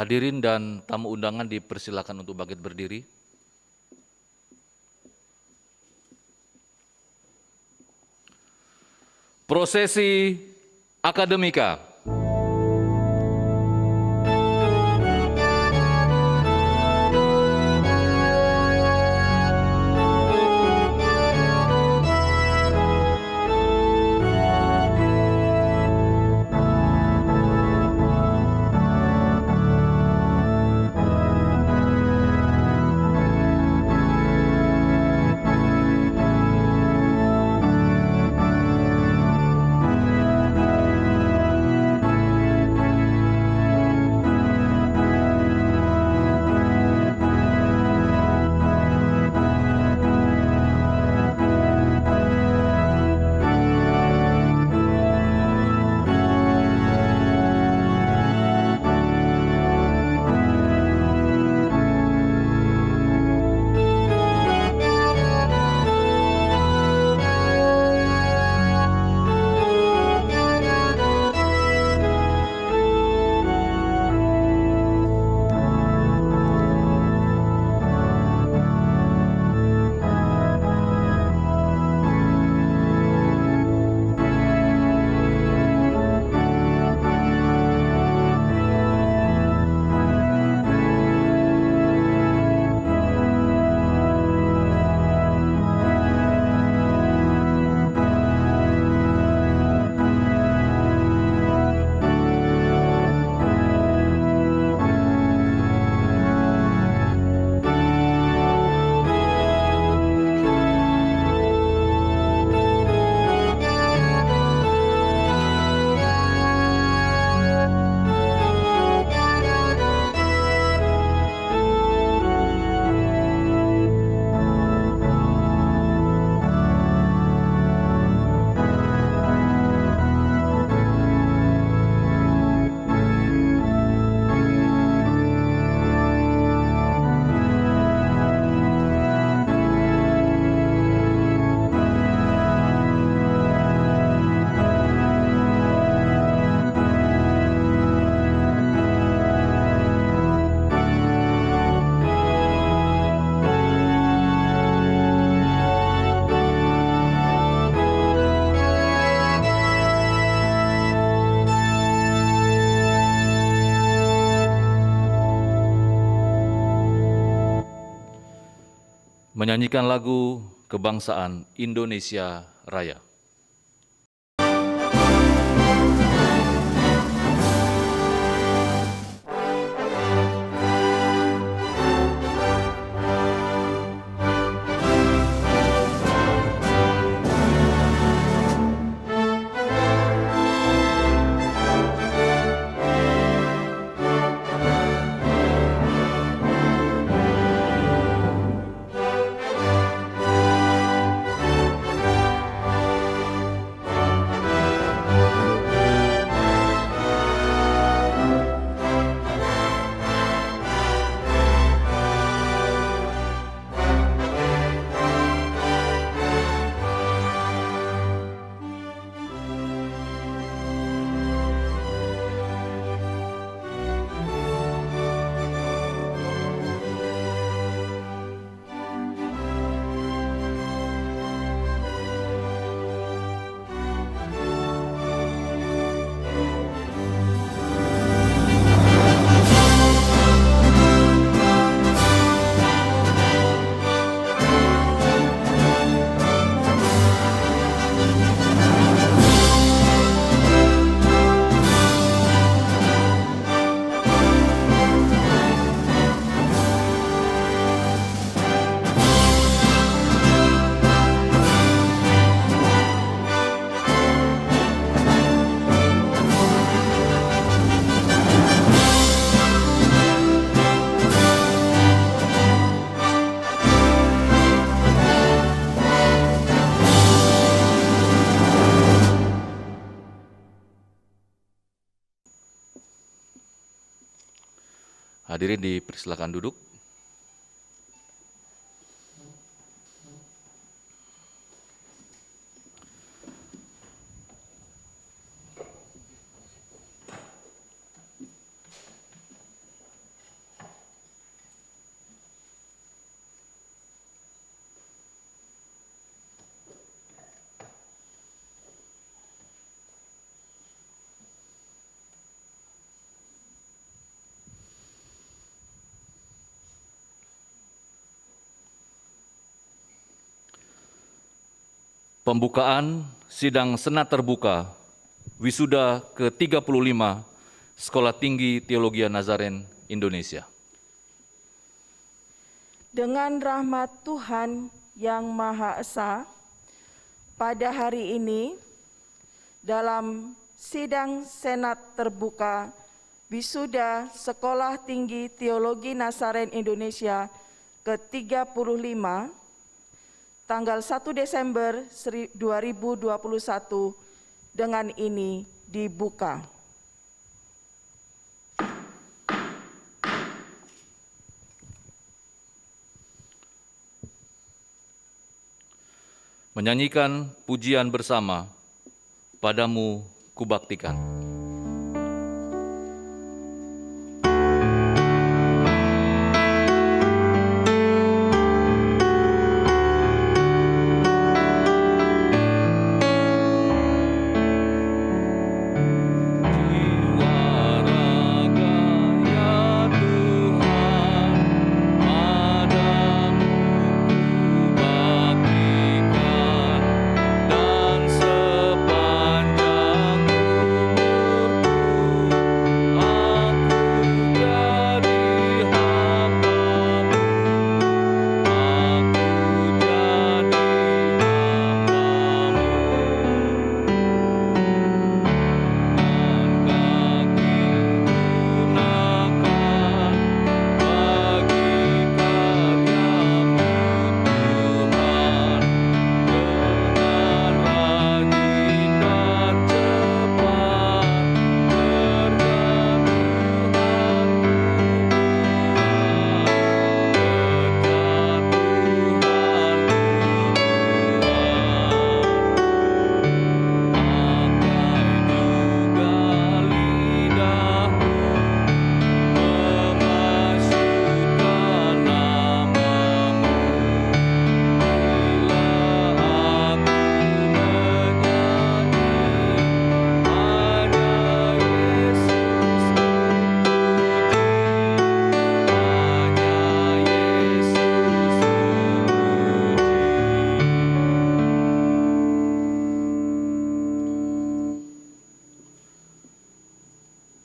Hadirin dan tamu undangan dipersilakan untuk bangkit berdiri. Prosesi akademika. Menyanyikan lagu kebangsaan Indonesia Raya. Hadirin dipersilakan duduk. Pembukaan sidang Senat Terbuka Wisuda ke-35 Sekolah Tinggi Teologi Nazaren Indonesia. Dengan rahmat Tuhan yang Maha Esa, pada hari ini dalam sidang Senat Terbuka Wisuda Sekolah Tinggi Teologi Nazaren Indonesia ke-35 tanggal 1 Desember 2021 dengan ini dibuka. Menyanyikan pujian bersama, Padamu Kubaktikan.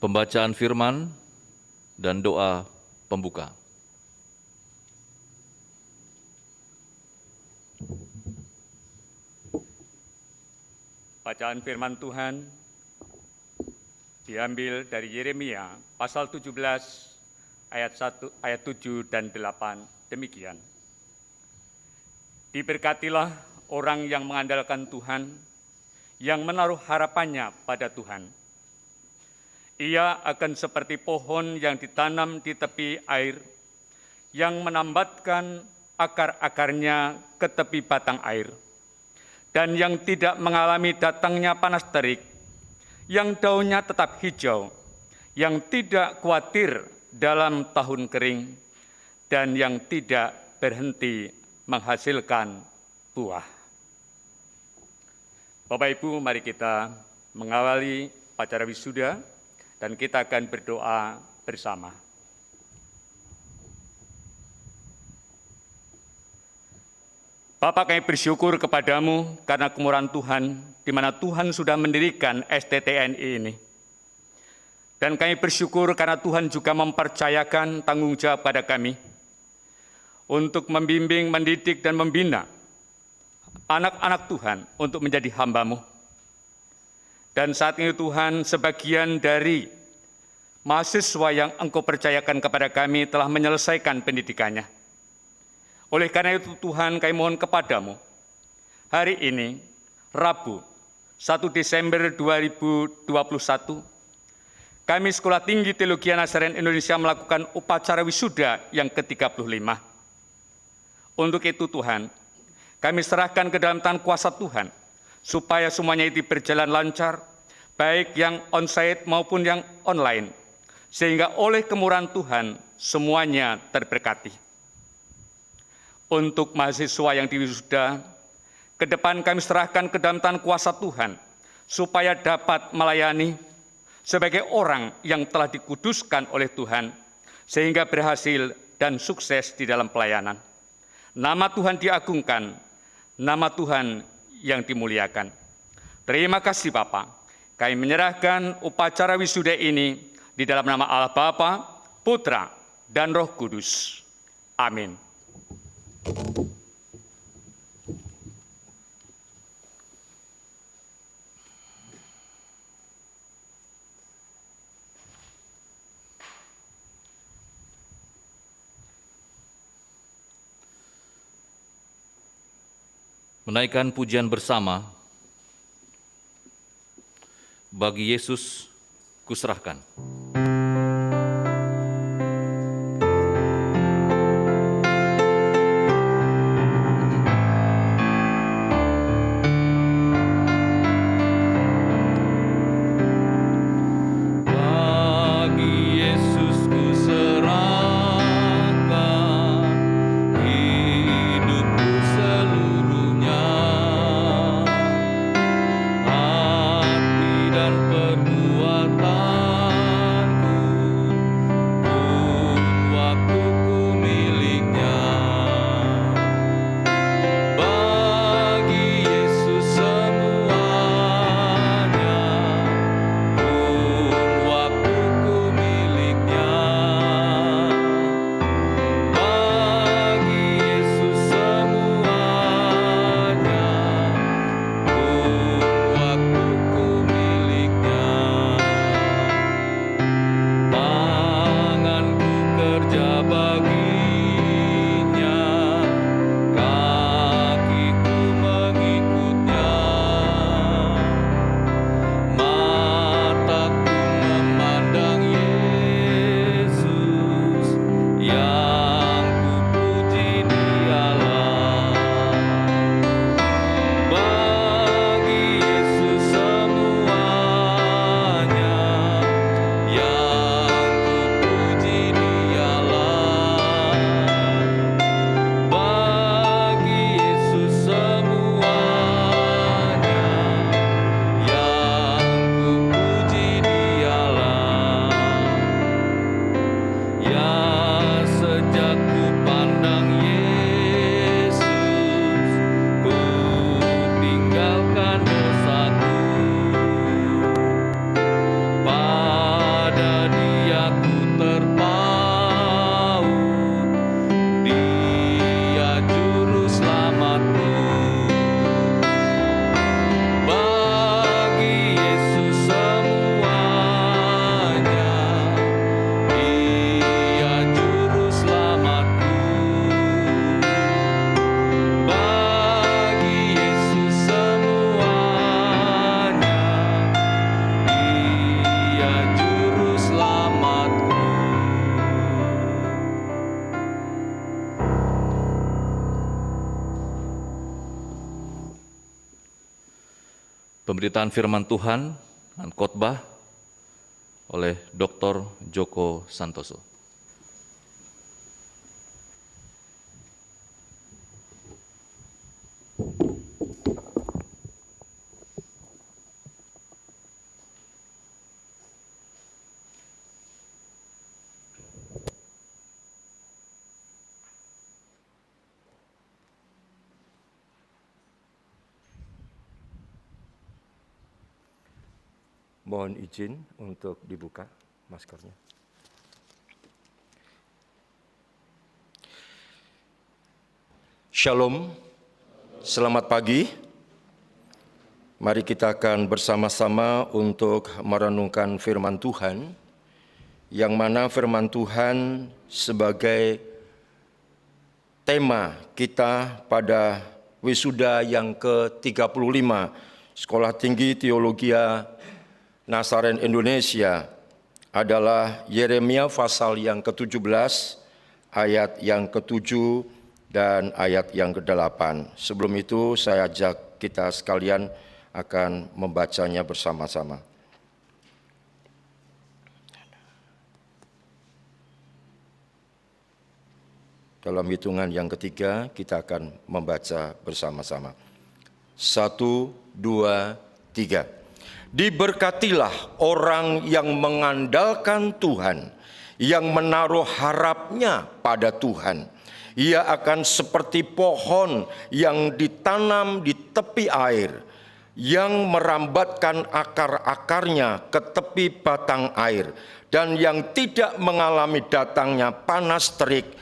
Pembacaan firman dan doa pembuka. Bacaan firman Tuhan diambil dari Yeremia pasal 17 ayat 7 dan 8 demikian. Diberkatilah orang yang mengandalkan Tuhan, yang menaruh harapannya pada Tuhan. Ia akan seperti pohon yang ditanam di tepi air, yang menambatkan akar-akarnya ke tepi batang air, dan yang tidak mengalami datangnya panas terik, yang daunnya tetap hijau, yang tidak khawatir dalam tahun kering, dan yang tidak berhenti menghasilkan buah. Bapak Ibu, mari kita mengawali upacara wisuda, dan kita akan berdoa bersama. Bapa, kami bersyukur kepadamu karena kemurahan Tuhan, di mana Tuhan sudah mendirikan STTNI ini. Dan kami bersyukur karena Tuhan juga mempercayakan tanggung jawab pada kami untuk membimbing, mendidik, dan membina anak-anak Tuhan untuk menjadi hamba-Mu. Dan saat ini Tuhan, sebagian dari mahasiswa yang Engkau percayakan kepada kami telah menyelesaikan pendidikannya. Oleh karena itu Tuhan, kami mohon kepadamu, hari ini, Rabu, 1 Desember 2021, kami Sekolah Tinggi Teologi Nazaren Indonesia melakukan upacara wisuda yang ke-35. Untuk itu Tuhan, kami serahkan ke dalam tangan kuasa Tuhan, supaya semuanya itu berjalan lancar, baik yang onsite maupun yang online, sehingga oleh kemurahan Tuhan semuanya terberkati. Untuk mahasiswa yang diwisuda, ke depan kami serahkan ke dalam tangan kuasa Tuhan, supaya dapat melayani sebagai orang yang telah dikuduskan oleh Tuhan, sehingga berhasil dan sukses di dalam pelayanan. Nama Tuhan diagungkan, nama Tuhan yang dimuliakan. Terima kasih Bapa. Kami menyerahkan upacara wisuda ini di dalam nama Allah Bapa, Putra, dan Roh Kudus. Amin. Menaikkan pujian bersama, bagi Yesus kuserahkan. Pemberitaan firman Tuhan dan khotbah oleh Dr. Joko Santoso. Mohon izin untuk dibuka maskernya. Shalom, selamat pagi. Mari kita akan bersama-sama untuk merenungkan firman Tuhan, yang mana firman Tuhan sebagai tema kita pada wisuda yang ke-35 Sekolah Tinggi Teologia Nazaren Indonesia adalah Yeremia pasal yang ke-17, ayat yang ke-7 dan ayat yang ke-8. Sebelum itu saya ajak kita sekalian akan membacanya bersama-sama. Dalam hitungan yang ketiga kita akan membaca bersama-sama. 1, 2, 3. Diberkatilah orang yang mengandalkan Tuhan, yang menaruh harapnya pada Tuhan. Ia akan seperti pohon yang ditanam di tepi air, yang merambatkan akar-akarnya ke tepi batang air, dan yang tidak mengalami datangnya panas terik,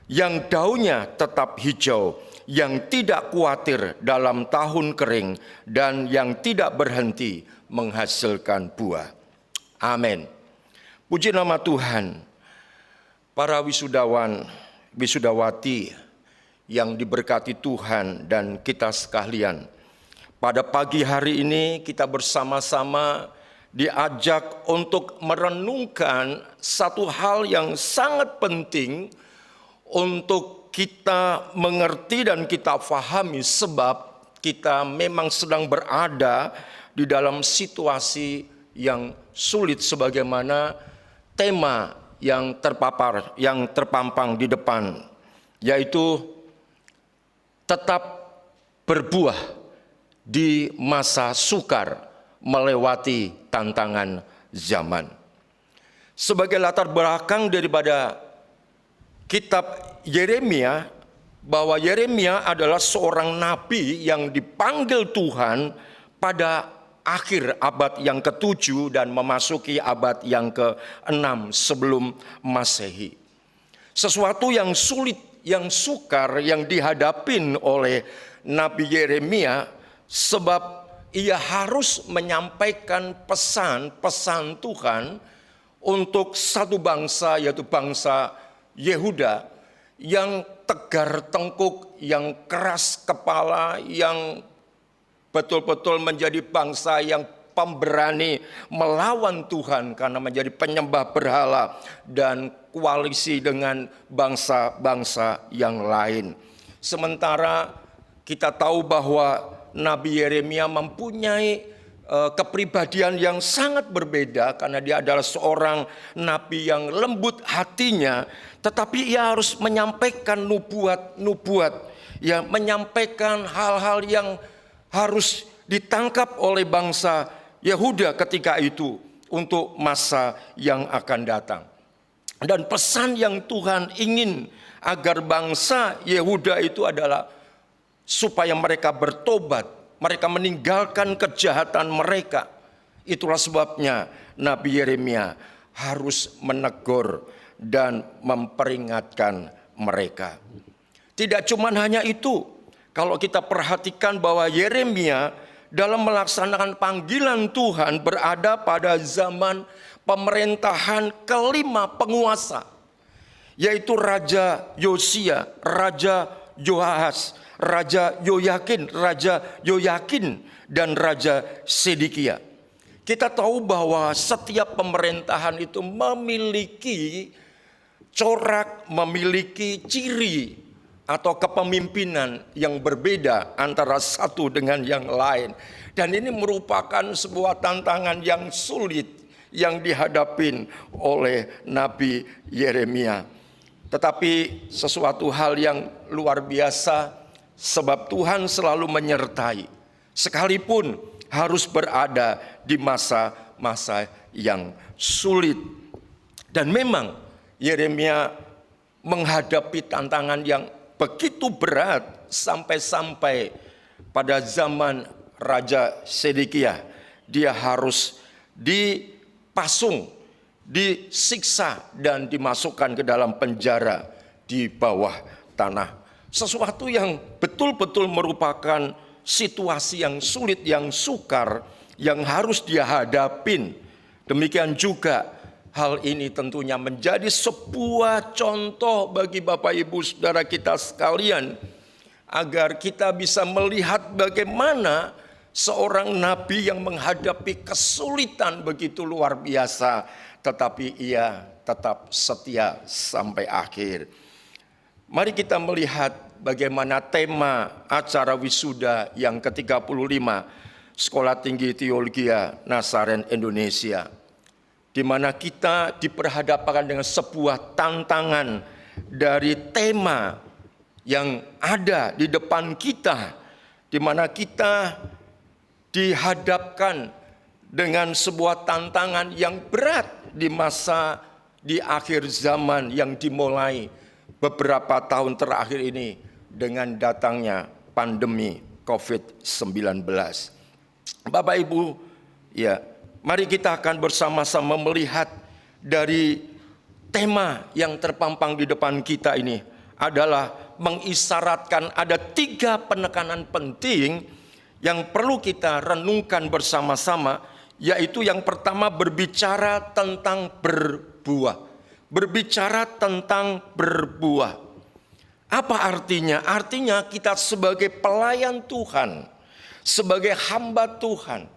yang daunnya tetap hijau, yang tidak khawatir dalam tahun kering, dan yang tidak berhenti menghasilkan buah. Amin. Puji nama Tuhan. Para wisudawan, wisudawati yang diberkati Tuhan dan kita sekalian, pada pagi hari ini kita bersama-sama diajak untuk merenungkan satu hal yang sangat penting untuk kita mengerti dan kita fahami, sebab kita memang sedang berada di dalam situasi yang sulit sebagaimana tema yang terpampang di depan, yaitu tetap berbuah di masa sukar melewati tantangan zaman. Sebagai latar belakang daripada kitab Yeremia, bahwa Yeremia adalah seorang nabi yang dipanggil Tuhan pada akhir abad yang ke-7 dan memasuki abad yang ke-6 sebelum Masehi. Sesuatu yang sulit, yang sukar yang dihadapin oleh Nabi Yeremia, sebab ia harus menyampaikan pesan-pesan Tuhan untuk satu bangsa, yaitu bangsa Yehuda, yang tegar tengkuk, yang keras kepala, yang betul-betul menjadi bangsa yang pemberani melawan Tuhan karena menjadi penyembah berhala dan koalisi dengan bangsa-bangsa yang lain. Sementara kita tahu bahwa Nabi Yeremia mempunyai kepribadian yang sangat berbeda karena dia adalah seorang nabi yang lembut hatinya, tetapi ia harus menyampaikan nubuat, ya, menyampaikan hal-hal yang harus ditangkap oleh bangsa Yehuda ketika itu untuk masa yang akan datang. Dan pesan yang Tuhan ingin agar bangsa Yehuda itu adalah supaya mereka bertobat, mereka meninggalkan kejahatan mereka. Itulah sebabnya Nabi Yeremia harus menegur dan memperingatkan mereka. Tidak cuma hanya itu, kalau kita perhatikan bahwa Yeremia dalam melaksanakan panggilan Tuhan berada pada zaman pemerintahan kelima penguasa, yaitu Raja Yosia, Raja Yoahas, Raja Yoyakin, dan Raja Sedekia. Kita tahu bahwa setiap pemerintahan itu memiliki corak, memiliki ciri atau kepemimpinan yang berbeda antara satu dengan yang lain. Dan ini merupakan sebuah tantangan yang sulit yang dihadapin oleh Nabi Yeremia. Tetapi sesuatu hal yang luar biasa, sebab Tuhan selalu menyertai, sekalipun harus berada di masa-masa yang sulit. Dan memang Yeremia menghadapi tantangan yang begitu berat sampai pada zaman Raja Sedekia dia harus dipasung, disiksa, dan dimasukkan ke dalam penjara di bawah tanah. Sesuatu yang betul-betul merupakan situasi yang sulit, yang sukar, yang harus dia hadapin. Demikian juga hal ini tentunya menjadi sebuah contoh bagi Bapak Ibu Saudara kita sekalian, agar kita bisa melihat bagaimana seorang nabi yang menghadapi kesulitan begitu luar biasa, tetapi ia tetap setia sampai akhir. Mari kita melihat bagaimana tema acara wisuda yang ke-35 Sekolah Tinggi Teologi Nazaren Indonesia, di mana kita diperhadapkan dengan sebuah tantangan dari tema yang ada di depan kita, di mana kita dihadapkan dengan sebuah tantangan yang berat di akhir zaman yang dimulai beberapa tahun terakhir ini dengan datangnya pandemi COVID-19. Bapak Ibu, ya, mari kita akan bersama-sama melihat dari tema yang terpampang di depan kita ini adalah mengisyaratkan ada 3 penekanan penting yang perlu kita renungkan bersama-sama, yaitu yang pertama berbicara tentang berbuah. Berbicara tentang berbuah. Apa artinya? Artinya kita sebagai pelayan Tuhan, sebagai hamba Tuhan,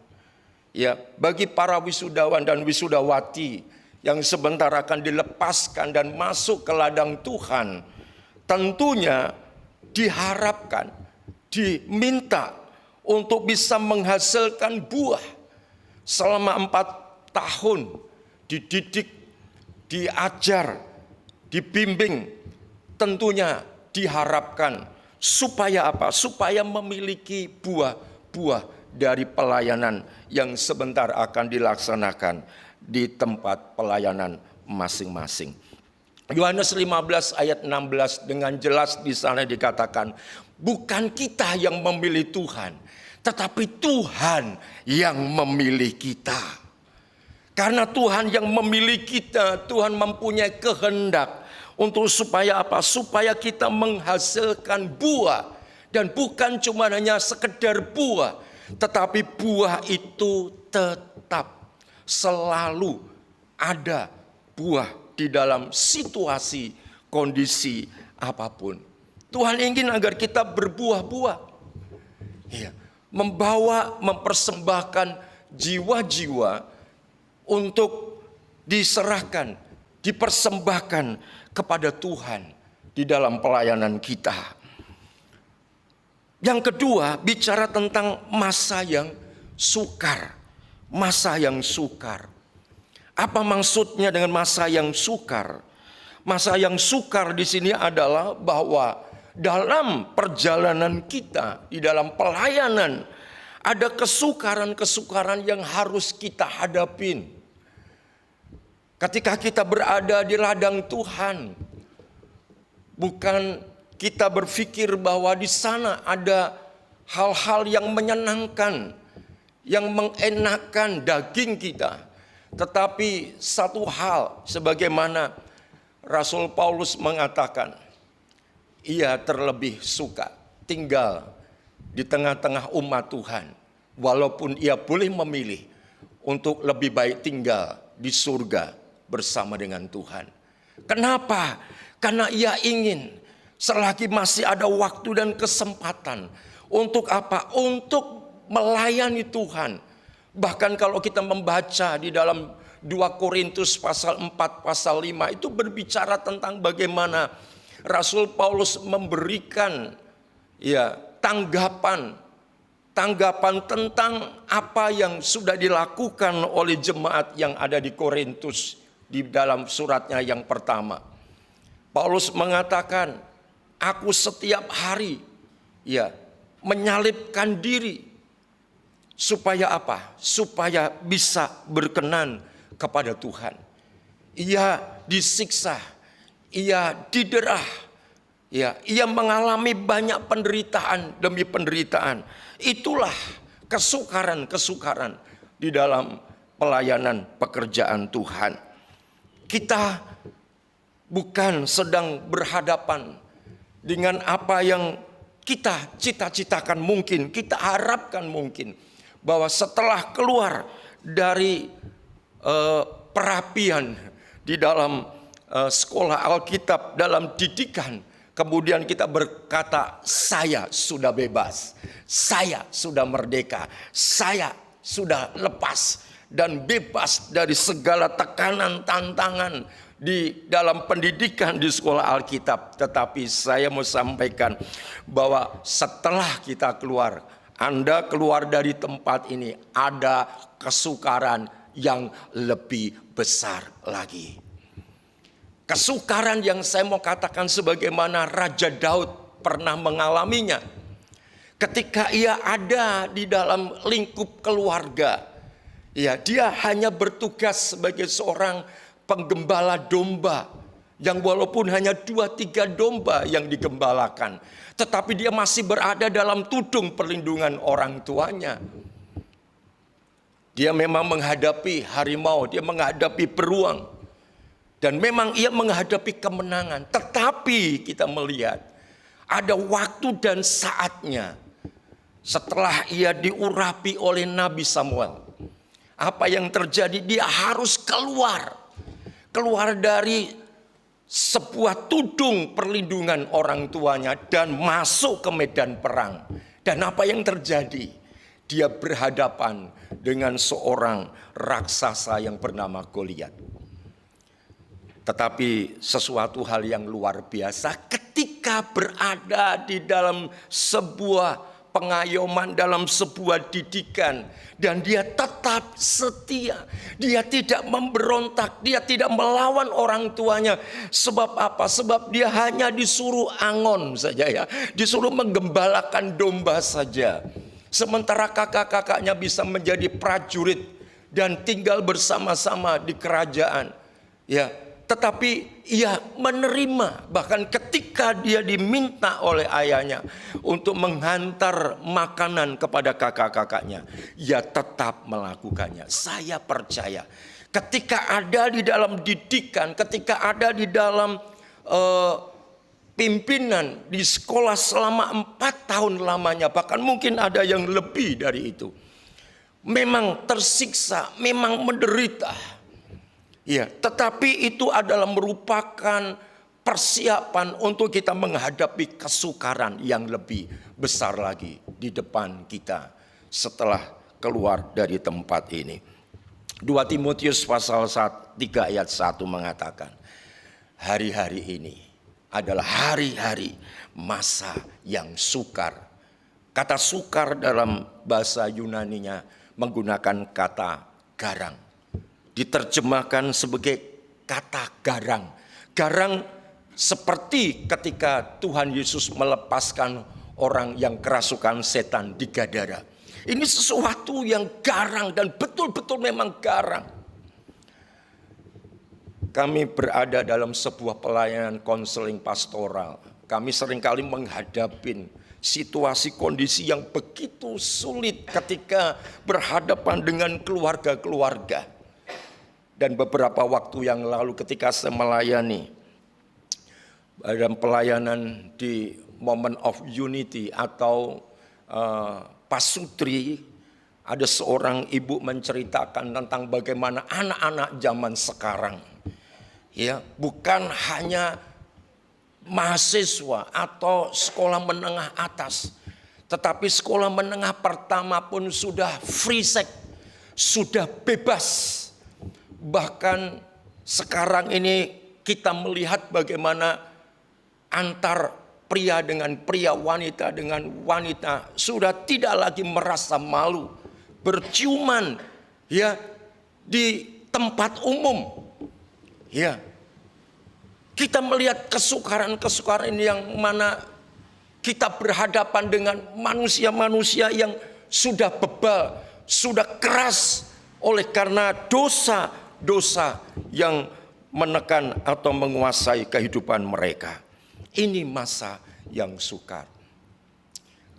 ya, bagi para wisudawan dan wisudawati yang sebentar akan dilepaskan dan masuk ke ladang Tuhan, tentunya diharapkan, diminta untuk bisa menghasilkan buah selama 4 tahun, dididik, diajar, dibimbing, tentunya diharapkan supaya apa? Supaya memiliki buah-buah dari pelayanan yang sebentar akan dilaksanakan di tempat pelayanan masing-masing. Yohanes 15 ayat 16 dengan jelas di sana dikatakan, bukan kita yang memilih Tuhan, tetapi Tuhan yang memilih kita. Karena Tuhan yang memilih kita, Tuhan mempunyai kehendak untuk supaya apa? Supaya kita menghasilkan buah. Dan bukan cuma hanya sekedar buah, tetapi buah itu tetap selalu ada buah di dalam situasi, kondisi apapun. Tuhan ingin agar kita berbuah-buah. Ya, mempersembahkan jiwa-jiwa untuk diserahkan, dipersembahkan kepada Tuhan di dalam pelayanan kita. Yang kedua, bicara tentang masa yang sukar. Masa yang sukar. Apa maksudnya dengan masa yang sukar? Masa yang sukar di sini adalah bahwa dalam perjalanan kita, di dalam pelayanan, ada kesukaran-kesukaran yang harus kita hadapin. Ketika kita berada di ladang Tuhan, bukan kita berpikir bahwa di sana ada hal-hal yang menyenangkan, yang mengenakan daging kita. Tetapi satu hal, sebagaimana Rasul Paulus mengatakan, ia terlebih suka tinggal di tengah-tengah umat Tuhan, walaupun ia boleh memilih untuk lebih baik tinggal di surga bersama dengan Tuhan. Kenapa? Karena ia ingin selagi masih ada waktu dan kesempatan untuk apa? Untuk melayani Tuhan. Bahkan kalau kita membaca di dalam 2 Korintus pasal 4, pasal 5 itu berbicara tentang bagaimana Rasul Paulus memberikan tanggapan tentang apa yang sudah dilakukan oleh jemaat yang ada di Korintus di dalam suratnya yang pertama. Paulus mengatakan, aku setiap hari menyalibkan diri. Supaya apa? Supaya bisa berkenan kepada Tuhan. Ia disiksa, ia diderah, ia mengalami banyak penderitaan demi penderitaan. Itulah kesukaran-kesukaran di dalam pelayanan pekerjaan Tuhan. Kita bukan sedang berhadapan dengan apa yang kita cita-citakan mungkin, kita harapkan mungkin. Bahwa setelah keluar dari perapian di dalam sekolah Alkitab, dalam didikan, kemudian kita berkata, saya sudah bebas, saya sudah merdeka, saya sudah lepas dan bebas dari segala tekanan, tantangan di dalam pendidikan di sekolah Alkitab. Tetapi saya mau sampaikan bahwa setelah kita keluar, Anda keluar dari tempat ini, ada kesukaran yang lebih besar lagi. Kesukaran yang saya mau katakan sebagaimana Raja Daud pernah mengalaminya. Ketika ia ada di dalam lingkup keluarga Ya, dia hanya bertugas sebagai seorang penggembala domba yang walaupun hanya 2-3 domba yang digembalakan, tetapi dia masih berada dalam tudung perlindungan orang tuanya. Dia memang menghadapi harimau, dia menghadapi beruang, dan memang ia menghadapi kemenangan. Tetapi kita melihat ada waktu dan saatnya setelah ia diurapi oleh Nabi Samuel. Apa yang terjadi? Dia harus keluar dari sebuah tudung perlindungan orang tuanya dan masuk ke medan perang. Dan apa yang terjadi? Dia berhadapan dengan seorang raksasa yang bernama Goliat. Tetapi sesuatu hal yang luar biasa ketika berada di dalam sebuah pengayoman, dalam sebuah didikan, dan dia tetap setia. Dia tidak memberontak, dia tidak melawan orang tuanya. Sebab apa? Sebab dia hanya disuruh angon saja ya, disuruh menggembalakan domba saja. Sementara kakak-kakaknya bisa menjadi prajurit dan tinggal bersama-sama di kerajaan. Ya, tetapi ia menerima, bahkan ketika dia diminta oleh ayahnya untuk menghantar makanan kepada kakak-kakaknya, ia tetap melakukannya. Saya percaya ketika ada di dalam didikan, ketika ada di dalam pimpinan di sekolah selama 4 tahun lamanya, bahkan mungkin ada yang lebih dari itu, memang tersiksa, memang menderita. Ya, tetapi itu adalah merupakan persiapan untuk kita menghadapi kesukaran yang lebih besar lagi di depan kita setelah keluar dari tempat ini. 2 Timotius pasal 3 ayat 1 mengatakan, hari-hari ini adalah hari-hari masa yang sukar. Kata sukar dalam bahasa Yunaninya menggunakan kata garang. Diterjemahkan sebagai kata garang. Garang seperti ketika Tuhan Yesus melepaskan orang yang kerasukan setan di Gadara. Ini sesuatu yang garang dan betul-betul memang garang. Kami berada dalam sebuah pelayanan konseling pastoral. Kami seringkali menghadapi situasi kondisi yang begitu sulit ketika berhadapan dengan keluarga-keluarga. Dan beberapa waktu yang lalu ketika saya melayani dalam pelayanan di Moment of Unity atau Pasutri, ada seorang ibu menceritakan tentang bagaimana anak-anak zaman sekarang, ya, bukan hanya mahasiswa atau sekolah menengah atas, tetapi sekolah menengah pertama pun sudah free sex, sudah bebas. Bahkan sekarang ini kita melihat bagaimana antar pria dengan pria, wanita dengan wanita sudah tidak lagi merasa malu berciuman ya di tempat umum. Ya. Kita melihat kesukaran-kesukaran yang mana kita berhadapan dengan manusia-manusia yang sudah bebal, sudah keras oleh karena dosa yang menekan atau menguasai kehidupan mereka. Ini masa yang sukar.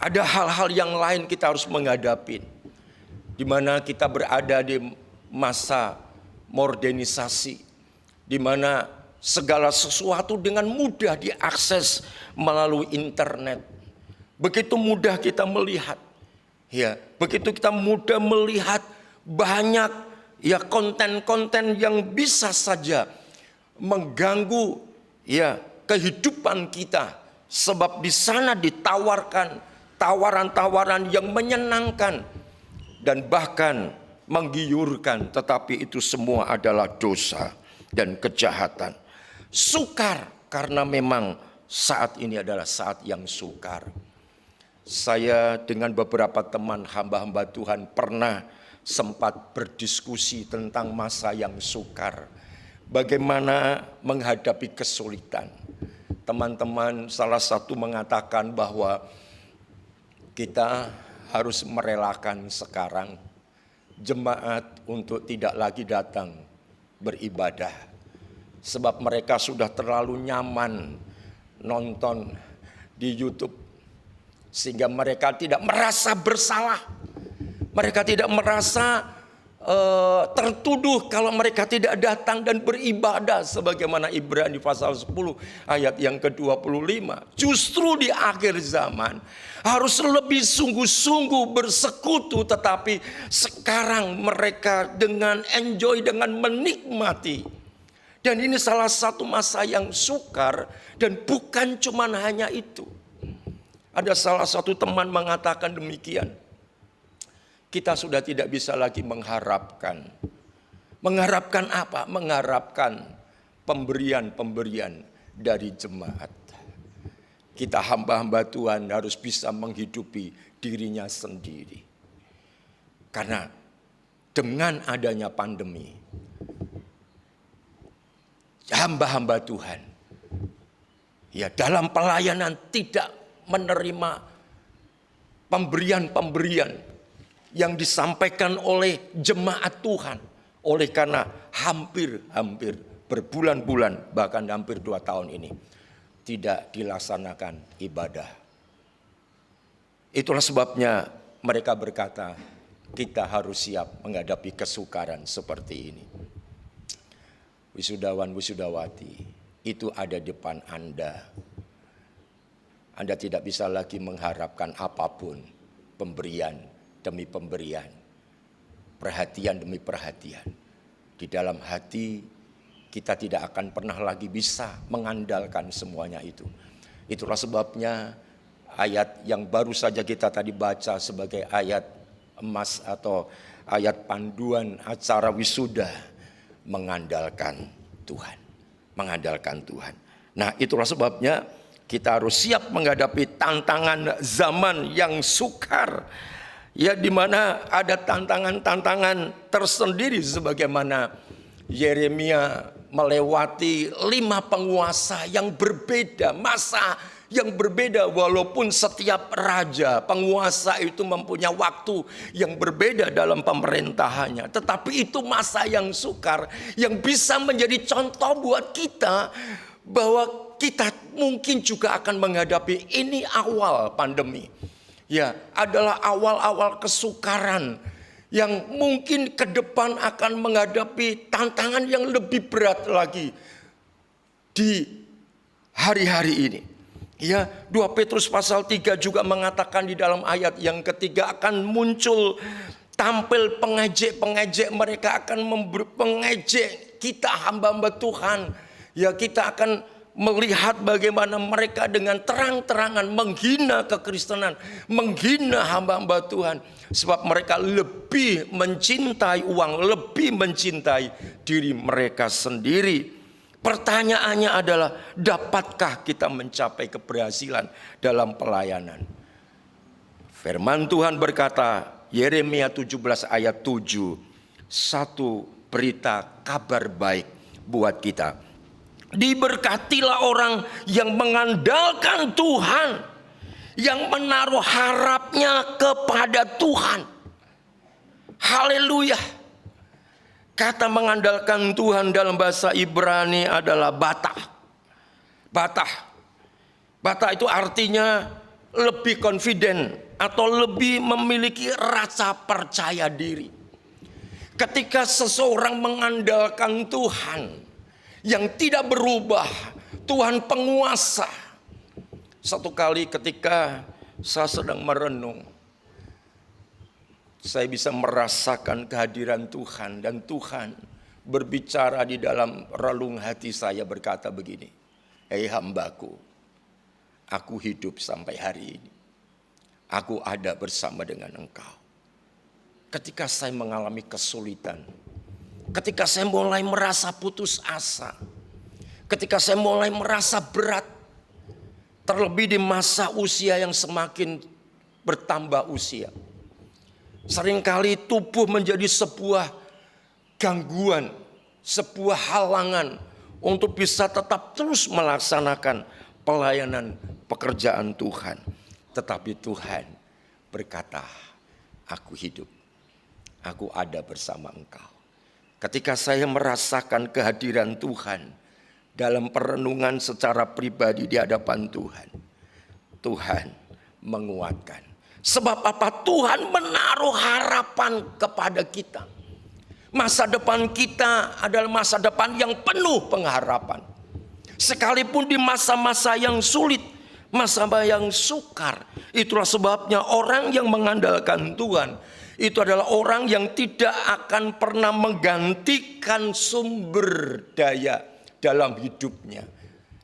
Ada hal-hal yang lain kita harus menghadapi, di mana kita berada di masa modernisasi, di mana segala sesuatu dengan mudah diakses melalui internet. Begitu mudah kita melihat, ya, begitu kita mudah melihat banyak ya konten-konten yang bisa saja mengganggu ya kehidupan kita, sebab di sana ditawarkan tawaran-tawaran yang menyenangkan dan bahkan menggiurkan, tetapi itu semua adalah dosa dan kejahatan. Sukar karena memang saat ini adalah saat yang sukar. Saya dengan beberapa teman hamba-hamba Tuhan pernah sempat berdiskusi tentang masa yang sukar. Bagaimana menghadapi kesulitan. Teman-teman salah satu mengatakan bahwa kita harus merelakan sekarang jemaat untuk tidak lagi datang beribadah. Sebab mereka sudah terlalu nyaman nonton di YouTube. Sehingga mereka tidak merasa bersalah. Mereka tidak merasa tertuduh kalau mereka tidak datang dan beribadah. Sebagaimana Ibrani pasal 10 ayat yang ke-25. Justru di akhir zaman harus lebih sungguh-sungguh bersekutu. Tetapi sekarang mereka dengan enjoy, dengan menikmati. Dan ini salah satu masa yang sukar. Dan bukan cuma hanya itu. Ada salah satu teman mengatakan demikian. Kita sudah tidak bisa lagi mengharapkan. Mengharapkan apa? Mengharapkan pemberian-pemberian dari jemaat. Kita hamba-hamba Tuhan harus bisa menghidupi dirinya sendiri. Karena dengan adanya pandemi, hamba-hamba Tuhan ya dalam pelayanan tidak menerima pemberian-pemberian yang disampaikan oleh jemaat Tuhan. Oleh karena hampir berbulan-bulan, bahkan hampir 2 tahun ini tidak dilaksanakan ibadah. Itulah sebabnya mereka berkata, kita harus siap menghadapi kesukaran seperti ini. Wisudawan, wisudawati, itu ada di depan Anda. Anda tidak bisa lagi mengharapkan apapun, pemberian demi pemberian, perhatian demi perhatian. Di dalam hati kita tidak akan pernah lagi bisa mengandalkan semuanya itu. Itulah sebabnya ayat yang baru saja kita tadi baca sebagai ayat emas atau ayat panduan acara wisuda, mengandalkan Tuhan. Mengandalkan Tuhan. Nah, itulah sebabnya kita harus siap menghadapi tantangan zaman yang sukar. Ya, di mana ada tantangan-tantangan tersendiri sebagaimana Yeremia melewati 5 penguasa yang berbeda, masa yang berbeda, walaupun setiap raja penguasa itu mempunyai waktu yang berbeda dalam pemerintahannya. Tetapi itu masa yang sukar yang bisa menjadi contoh buat kita bahwa kita mungkin juga akan menghadapi ini awal pandemi. Ya, adalah awal-awal kesukaran yang mungkin ke depan akan menghadapi tantangan yang lebih berat lagi di hari-hari ini. Ya, 2 Petrus pasal 3 juga mengatakan di dalam ayat yang ketiga akan muncul tampil pengejek-pengejek, mereka akan mengejek kita hamba-hamba Tuhan. Ya, kita akan melihat bagaimana mereka dengan terang-terangan menghina kekristenan, menghina hamba-hamba Tuhan. Sebab mereka lebih mencintai uang, lebih mencintai diri mereka sendiri. Pertanyaannya adalah, dapatkah kita mencapai keberhasilan dalam pelayanan? Firman Tuhan berkata, Yeremia 17 ayat 7, satu berita kabar baik buat kita. Diberkatilah orang yang mengandalkan Tuhan, yang menaruh harapnya kepada Tuhan. Haleluya. Kata mengandalkan Tuhan dalam bahasa Ibrani adalah batah. Batah itu artinya lebih confident atau lebih memiliki rasa percaya diri. Ketika seseorang mengandalkan Tuhan yang tidak berubah, Tuhan penguasa. Satu kali ketika saya sedang merenung, saya bisa merasakan kehadiran Tuhan. Dan Tuhan berbicara di dalam relung hati saya, berkata begini, hei hambaku, aku hidup sampai hari ini. Aku ada bersama dengan engkau. Ketika saya mengalami kesulitan, ketika saya mulai merasa putus asa, ketika saya mulai merasa berat, terlebih di masa usia yang semakin bertambah usia, seringkali tubuh menjadi sebuah gangguan, sebuah halangan untuk bisa tetap terus melaksanakan pelayanan pekerjaan Tuhan. Tetapi Tuhan berkata, aku hidup. aku ada bersama engkau. Ketika saya merasakan kehadiran Tuhan dalam perenungan secara pribadi di hadapan Tuhan, Tuhan menguatkan. Sebab apa? Tuhan menaruh harapan kepada kita. Masa depan kita adalah masa depan yang penuh pengharapan. Sekalipun di masa-masa yang sulit, masa yang sukar. Itulah sebabnya orang yang mengandalkan Tuhan itu adalah orang yang tidak akan pernah menggantikan sumber daya dalam hidupnya,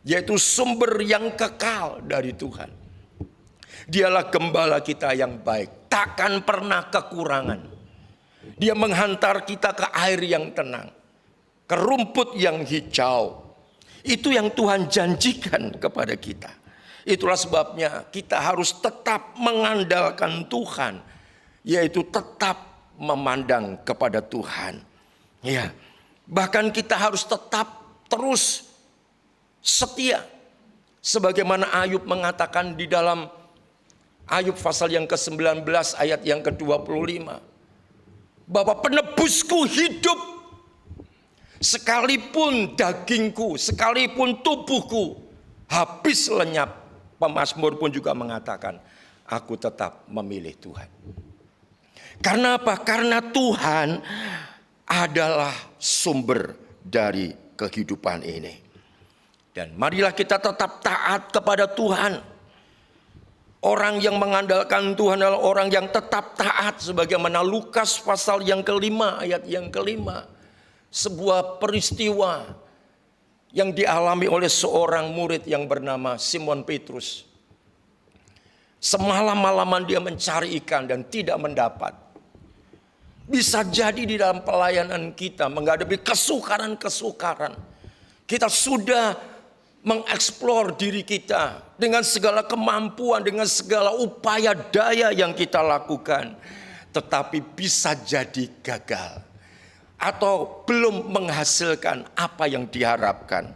yaitu sumber yang kekal dari Tuhan. Dialah gembala kita yang baik, takkan pernah kekurangan. Dia menghantar kita ke air yang tenang, ke rumput yang hijau. Itu yang Tuhan janjikan kepada kita. Itulah sebabnya kita harus tetap mengandalkan Tuhan, yaitu tetap memandang kepada Tuhan. Ya, bahkan kita harus tetap terus setia. Sebagaimana Ayub mengatakan di dalam Ayub pasal yang ke-19 ayat yang ke-25. Bahwa penebusku hidup, sekalipun dagingku, sekalipun tubuhku habis lenyap. Pemazmur pun juga mengatakan, aku tetap memilih Tuhan. Karena apa? Karena Tuhan adalah sumber dari kehidupan ini. Dan marilah kita tetap taat kepada Tuhan. Orang yang mengandalkan Tuhan adalah orang yang tetap taat. Sebagaimana Lukas pasal yang ke-5 ayat yang ke-5. Sebuah peristiwa yang dialami oleh seorang murid yang bernama Simon Petrus. Semalam-malaman dia mencari ikan dan tidak mendapat. Bisa jadi di dalam pelayanan kita menghadapi kesukaran-kesukaran. Kita sudah mengeksplor diri kita dengan segala kemampuan, dengan segala upaya daya yang kita lakukan. Tetapi bisa jadi gagal. Atau belum menghasilkan apa yang diharapkan.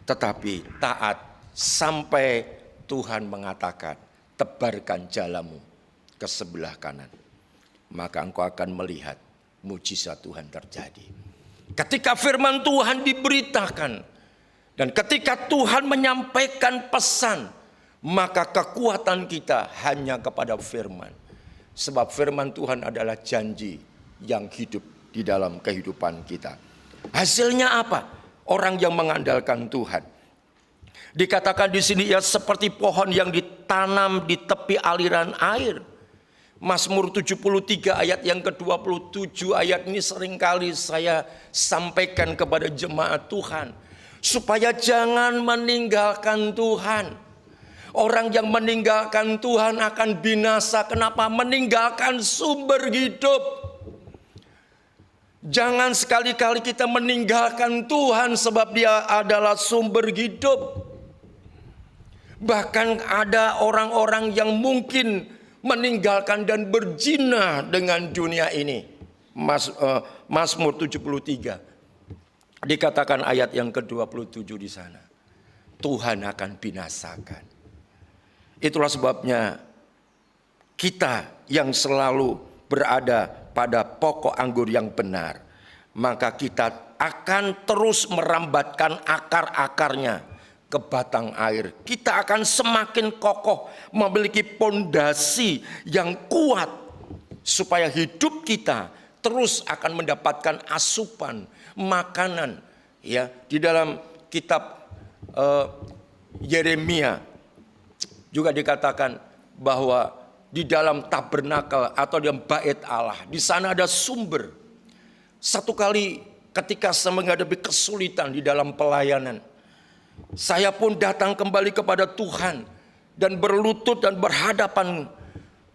Tetapi taat sampai Tuhan mengatakan, tebarkan jalamu ke sebelah kanan. Maka engkau akan melihat mujizat Tuhan terjadi. Ketika firman Tuhan diberitakan, dan ketika Tuhan menyampaikan pesan, maka kekuatan kita hanya kepada firman. Sebab firman Tuhan adalah janji yang hidup di dalam kehidupan kita. Hasilnya apa? Orang yang mengandalkan Tuhan. Dikatakan di sini ya seperti pohon yang ditanam di tepi aliran air. Mazmur 73 ayat yang ke-27 ayat ini seringkali saya sampaikan kepada jemaat Tuhan. Supaya jangan meninggalkan Tuhan. Orang yang meninggalkan Tuhan akan binasa. Kenapa? Meninggalkan sumber hidup. Jangan sekali-kali kita meninggalkan Tuhan sebab dia adalah sumber hidup. Bahkan ada orang-orang yang mungkin meninggalkan dan berzina dengan dunia ini. Mazmur 73. Dikatakan ayat yang ke-27 di sana. Tuhan akan binasakan. Itulah sebabnya kita yang selalu berada pada pokok anggur yang benar, maka kita akan terus merambatkan akar-akarnya ke batang air. Kita akan semakin kokoh, memiliki pondasi yang kuat, supaya hidup kita terus akan mendapatkan asupan makanan. Ya, di dalam kitab Yeremia juga dikatakan bahwa di dalam tabernakel atau di dalam bait Allah, di sana ada sumber. Satu kali ketika saya menghadapi kesulitan di dalam pelayanan, saya pun datang kembali kepada Tuhan dan berlutut dan berhadapan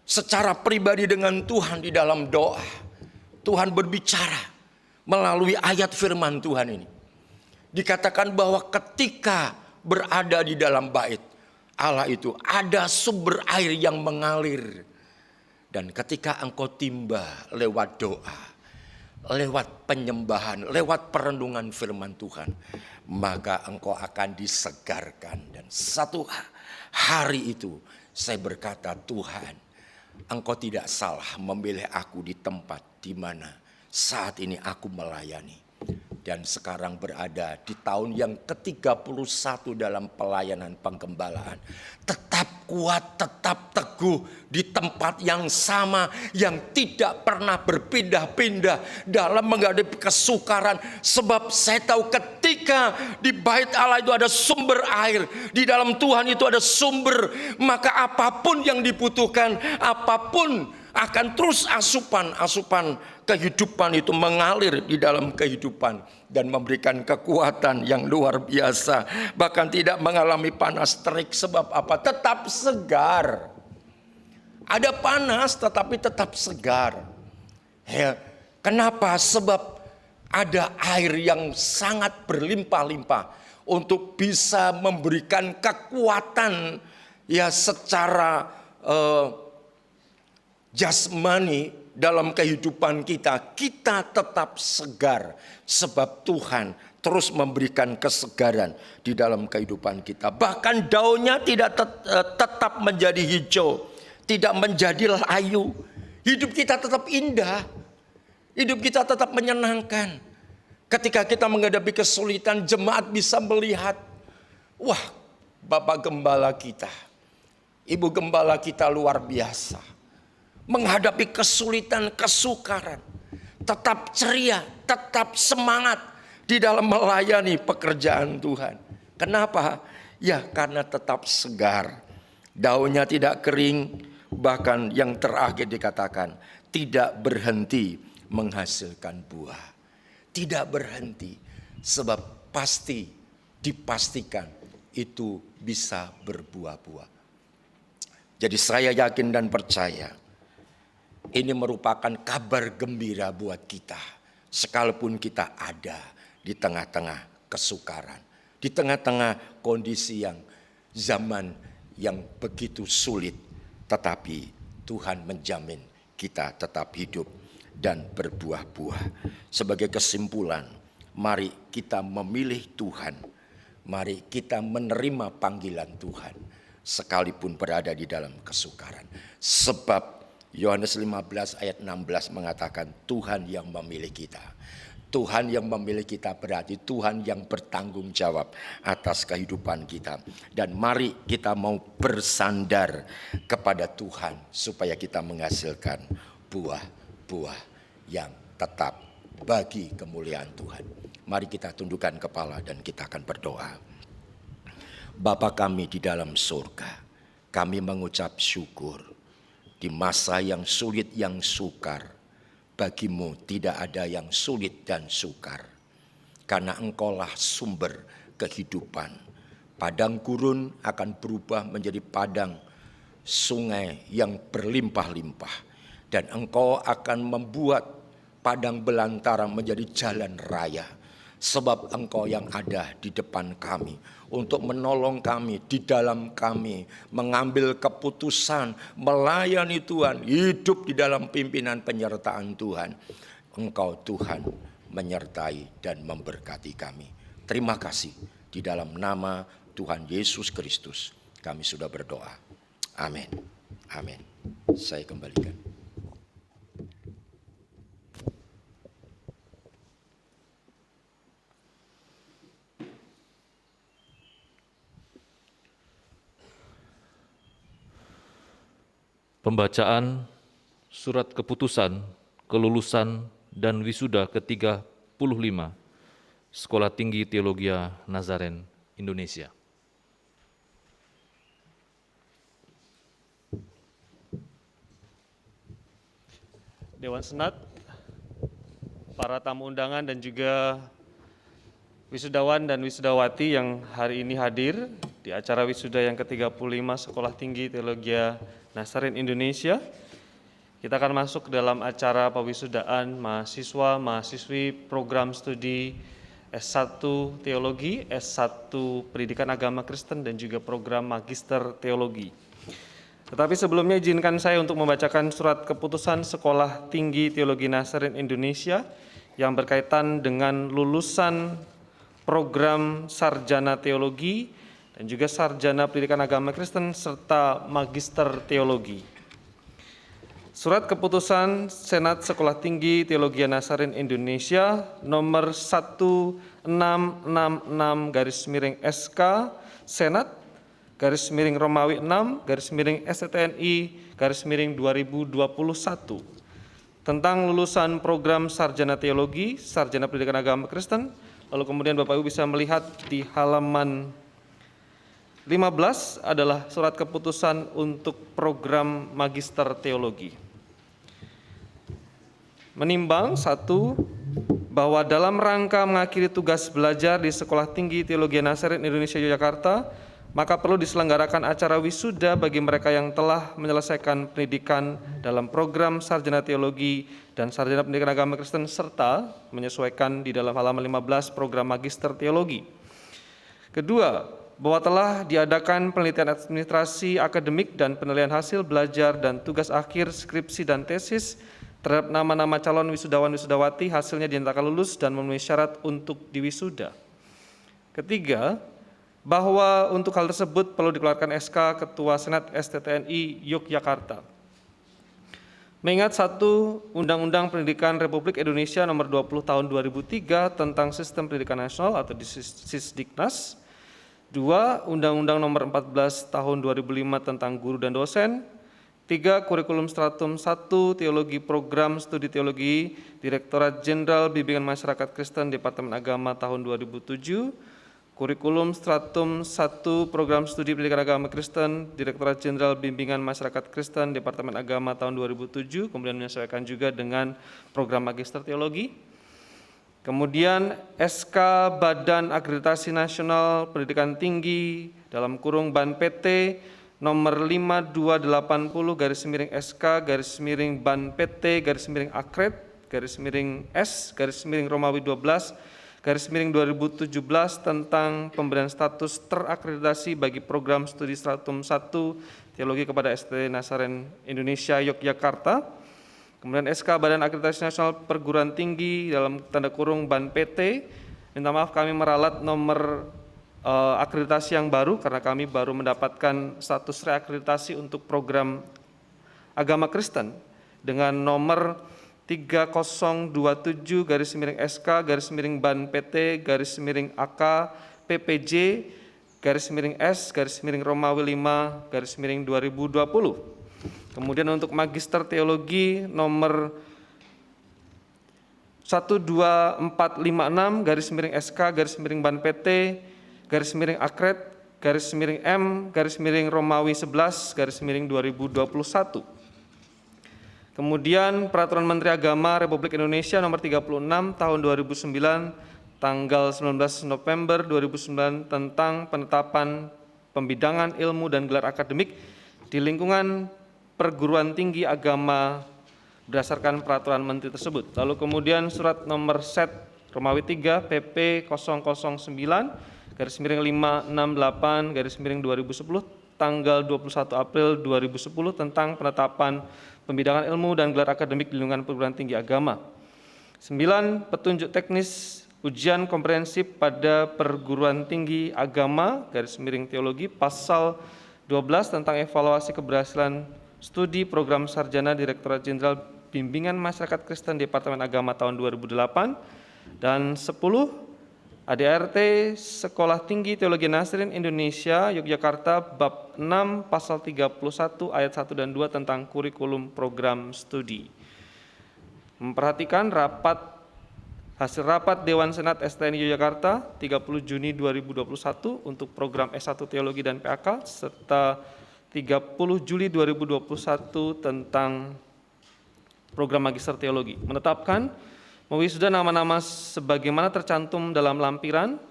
secara pribadi dengan Tuhan di dalam doa. Tuhan berbicara melalui ayat firman Tuhan ini. Dikatakan bahwa ketika berada di dalam bait Allah itu ada sumber air yang mengalir. Dan ketika engkau timba lewat doa, lewat penyembahan, lewat perenungan firman Tuhan, maka engkau akan disegarkan. Dan satu hari itu saya berkata, Tuhan, Engkau tidak salah memilih aku di tempat di mana saat ini aku melayani. Dan sekarang berada di tahun yang ke-31 dalam pelayanan penggembalaan. Tetap kuat, tetap teguh di tempat yang sama, yang tidak pernah berpindah-pindah dalam menghadapi kesukaran. Sebab saya tahu ketika di bait Allah itu ada sumber air, di dalam Tuhan itu ada sumber, maka apapun yang dibutuhkan, apapun akan terus asupan kehidupan itu mengalir di dalam kehidupan dan memberikan kekuatan yang luar biasa. Bahkan tidak mengalami panas terik. Sebab apa? Tetap segar. Ada panas tetapi tetap segar. Ya, kenapa? Sebab ada air yang sangat berlimpah-limpah untuk bisa memberikan kekuatan ya secara jasmani dalam kehidupan kita. Kita tetap segar sebab Tuhan terus memberikan kesegaran di dalam kehidupan kita. Bahkan daunnya tidak tetap menjadi hijau, tidak menjadi layu. Hidup kita tetap indah, hidup kita tetap menyenangkan. Ketika kita menghadapi kesulitan, jemaat bisa melihat, wah, Bapak Gembala kita, Ibu Gembala kita luar biasa. Menghadapi kesulitan, kesukaran, tetap ceria, tetap semangat di dalam melayani pekerjaan Tuhan. Kenapa? Ya karena tetap segar. Daunnya tidak kering, bahkan yang terakhir dikatakan tidak berhenti menghasilkan buah. Tidak berhenti, sebab pasti dipastikan itu bisa berbuah-buah. Jadi saya yakin dan percaya ini merupakan kabar gembira buat kita. Sekalipun kita ada di tengah-tengah kesukaran, di tengah-tengah kondisi yang zaman yang begitu sulit, tetapi Tuhan menjamin kita tetap hidup dan berbuah-buah. Sebagai kesimpulan, mari kita memilih Tuhan. Mari kita menerima panggilan Tuhan sekalipun berada di dalam kesukaran. Sebab Yohanes 15 ayat 16 mengatakan Tuhan yang memilih kita. Tuhan yang memilih kita berarti Tuhan yang bertanggung jawab atas kehidupan kita. Dan mari kita mau bersandar kepada Tuhan supaya kita menghasilkan buah-buah yang tetap bagi kemuliaan Tuhan. Mari kita tundukkan kepala dan kita akan berdoa. Bapa kami di dalam surga, kami mengucap syukur. Di masa yang sulit, yang sukar, bagimu tidak ada yang sulit dan sukar. Karena engkaulah sumber kehidupan. Padang gurun akan berubah menjadi padang sungai yang berlimpah-limpah. Dan engkau akan membuat padang belantara menjadi jalan raya. Sebab engkau yang ada di depan kami untuk menolong kami, di dalam kami, mengambil keputusan, melayani Tuhan, hidup di dalam pimpinan penyertaan Tuhan. Engkau Tuhan menyertai dan memberkati kami. Terima kasih di dalam nama Tuhan Yesus Kristus kami sudah berdoa. Amin. Amin. Saya kembalikan. Pembacaan Surat Keputusan Kelulusan dan Wisuda ke-35 Sekolah Tinggi Teologia Nazaren, Indonesia. Dewan Senat, para tamu undangan dan juga wisudawan dan wisudawati yang hari ini hadir di acara wisuda yang ke-35 Sekolah Tinggi Teologia Nazaren Indonesia. Kita akan masuk ke dalam acara pewisudaan mahasiswa-mahasiswi program studi S1 Teologi, S1 Pendidikan Agama Kristen dan juga program Magister Teologi. Tetapi sebelumnya izinkan saya untuk membacakan surat keputusan Sekolah Tinggi Teologi Nazaren Indonesia yang berkaitan dengan lulusan program Sarjana Teologi dan juga Sarjana Pendidikan Agama Kristen serta Magister Teologi. Surat Keputusan Senat Sekolah Tinggi Teologi Nazarin Indonesia nomor 1666/SK Senat _Romawi 6 _STTNI 2021 tentang lulusan program Sarjana Teologi, Sarjana Pendidikan Agama Kristen. Lalu kemudian Bapak Ibu bisa melihat di halaman 15 adalah surat keputusan untuk program Magister Teologi. Menimbang, 1, bahwa dalam rangka mengakhiri tugas belajar di Sekolah Tinggi Teologi Nazarin Indonesia Yogyakarta, maka perlu diselenggarakan acara wisuda bagi mereka yang telah menyelesaikan pendidikan dalam program Sarjana Teologi dan Sarjana Pendidikan Agama Kristen serta menyesuaikan di dalam halaman 15 program Magister Teologi. Kedua, bahwa telah diadakan penelitian administrasi akademik dan penilaian hasil belajar dan tugas akhir skripsi dan tesis terhadap nama-nama calon wisudawan-wisudawati, hasilnya dinyatakan lulus dan memenuhi syarat untuk diwisuda. Ketiga, bahwa untuk hal tersebut perlu dikeluarkan SK Ketua Senat STTNI Yogyakarta. Mengingat 1, Undang-Undang Pendidikan Republik Indonesia nomor 20 tahun 2003 tentang Sistem Pendidikan Nasional atau Sisdiknas. 2, Undang-Undang nomor 14 tahun 2005 tentang guru dan dosen. 3, Kurikulum Stratum 1 Teologi Program Studi Teologi Direktorat Jenderal Bimbingan Masyarakat Kristen Departemen Agama tahun 2007. Kurikulum Stratum 1 Program Studi Pendidikan Agama Kristen Direktorat Jenderal Bimbingan Masyarakat Kristen Departemen Agama tahun 2007, kemudian menyesuaikan juga dengan program Magister Teologi. Kemudian SK Badan Akreditasi Nasional Pendidikan Tinggi dalam kurung BAN PT nomor 5280/SK_BAN PT _Akred _S_Romawi 12/2017 tentang pemberian status terakreditasi bagi program studi Stratum 1 Teologi kepada ST Nazarin Indonesia Yogyakarta. Kemudian SK Badan Akreditasi Nasional Perguruan Tinggi dalam tanda kurung BAN PT. Minta maaf kami meralat nomor akreditasi yang baru karena kami baru mendapatkan status reakreditasi untuk program Agama Kristen dengan nomor 3027/SK_BAN PT _AK PPJ _S_Romawi 5/2020. Kemudian untuk Magister Teologi nomor 12456/SK_BAN PT _Akred _M_Romawi 11/2021. Kemudian Peraturan Menteri Agama Republik Indonesia nomor 36 tahun 2009 tanggal 19 November 2009 tentang penetapan pembidangan ilmu dan gelar akademik di lingkungan perguruan tinggi agama berdasarkan peraturan menteri tersebut. Lalu kemudian surat nomor Set Romawi 3 PP 009/568/2010 tanggal 21 April 2010 tentang penetapan pembidangan ilmu dan gelar akademik di lingkungan perguruan tinggi agama. 9. Petunjuk teknis ujian komprehensif pada perguruan tinggi agama _teologi pasal 12 tentang evaluasi keberhasilan studi program sarjana Direktorat Jenderal Bimbingan Masyarakat Kristen Departemen Agama tahun 2008. Dan 10. ADRT Sekolah Tinggi Teologi Nazarin Indonesia Yogyakarta bab 6 pasal 31 ayat 1 dan 2 tentang kurikulum program studi. Memperhatikan hasil rapat Dewan Senat STNI Yogyakarta 30 Juni 2021 untuk program S1 Teologi dan PAK serta 30 Juli 2021 tentang program Magister Teologi. Menetapkan mewisuda nama-nama sebagaimana tercantum dalam lampiran.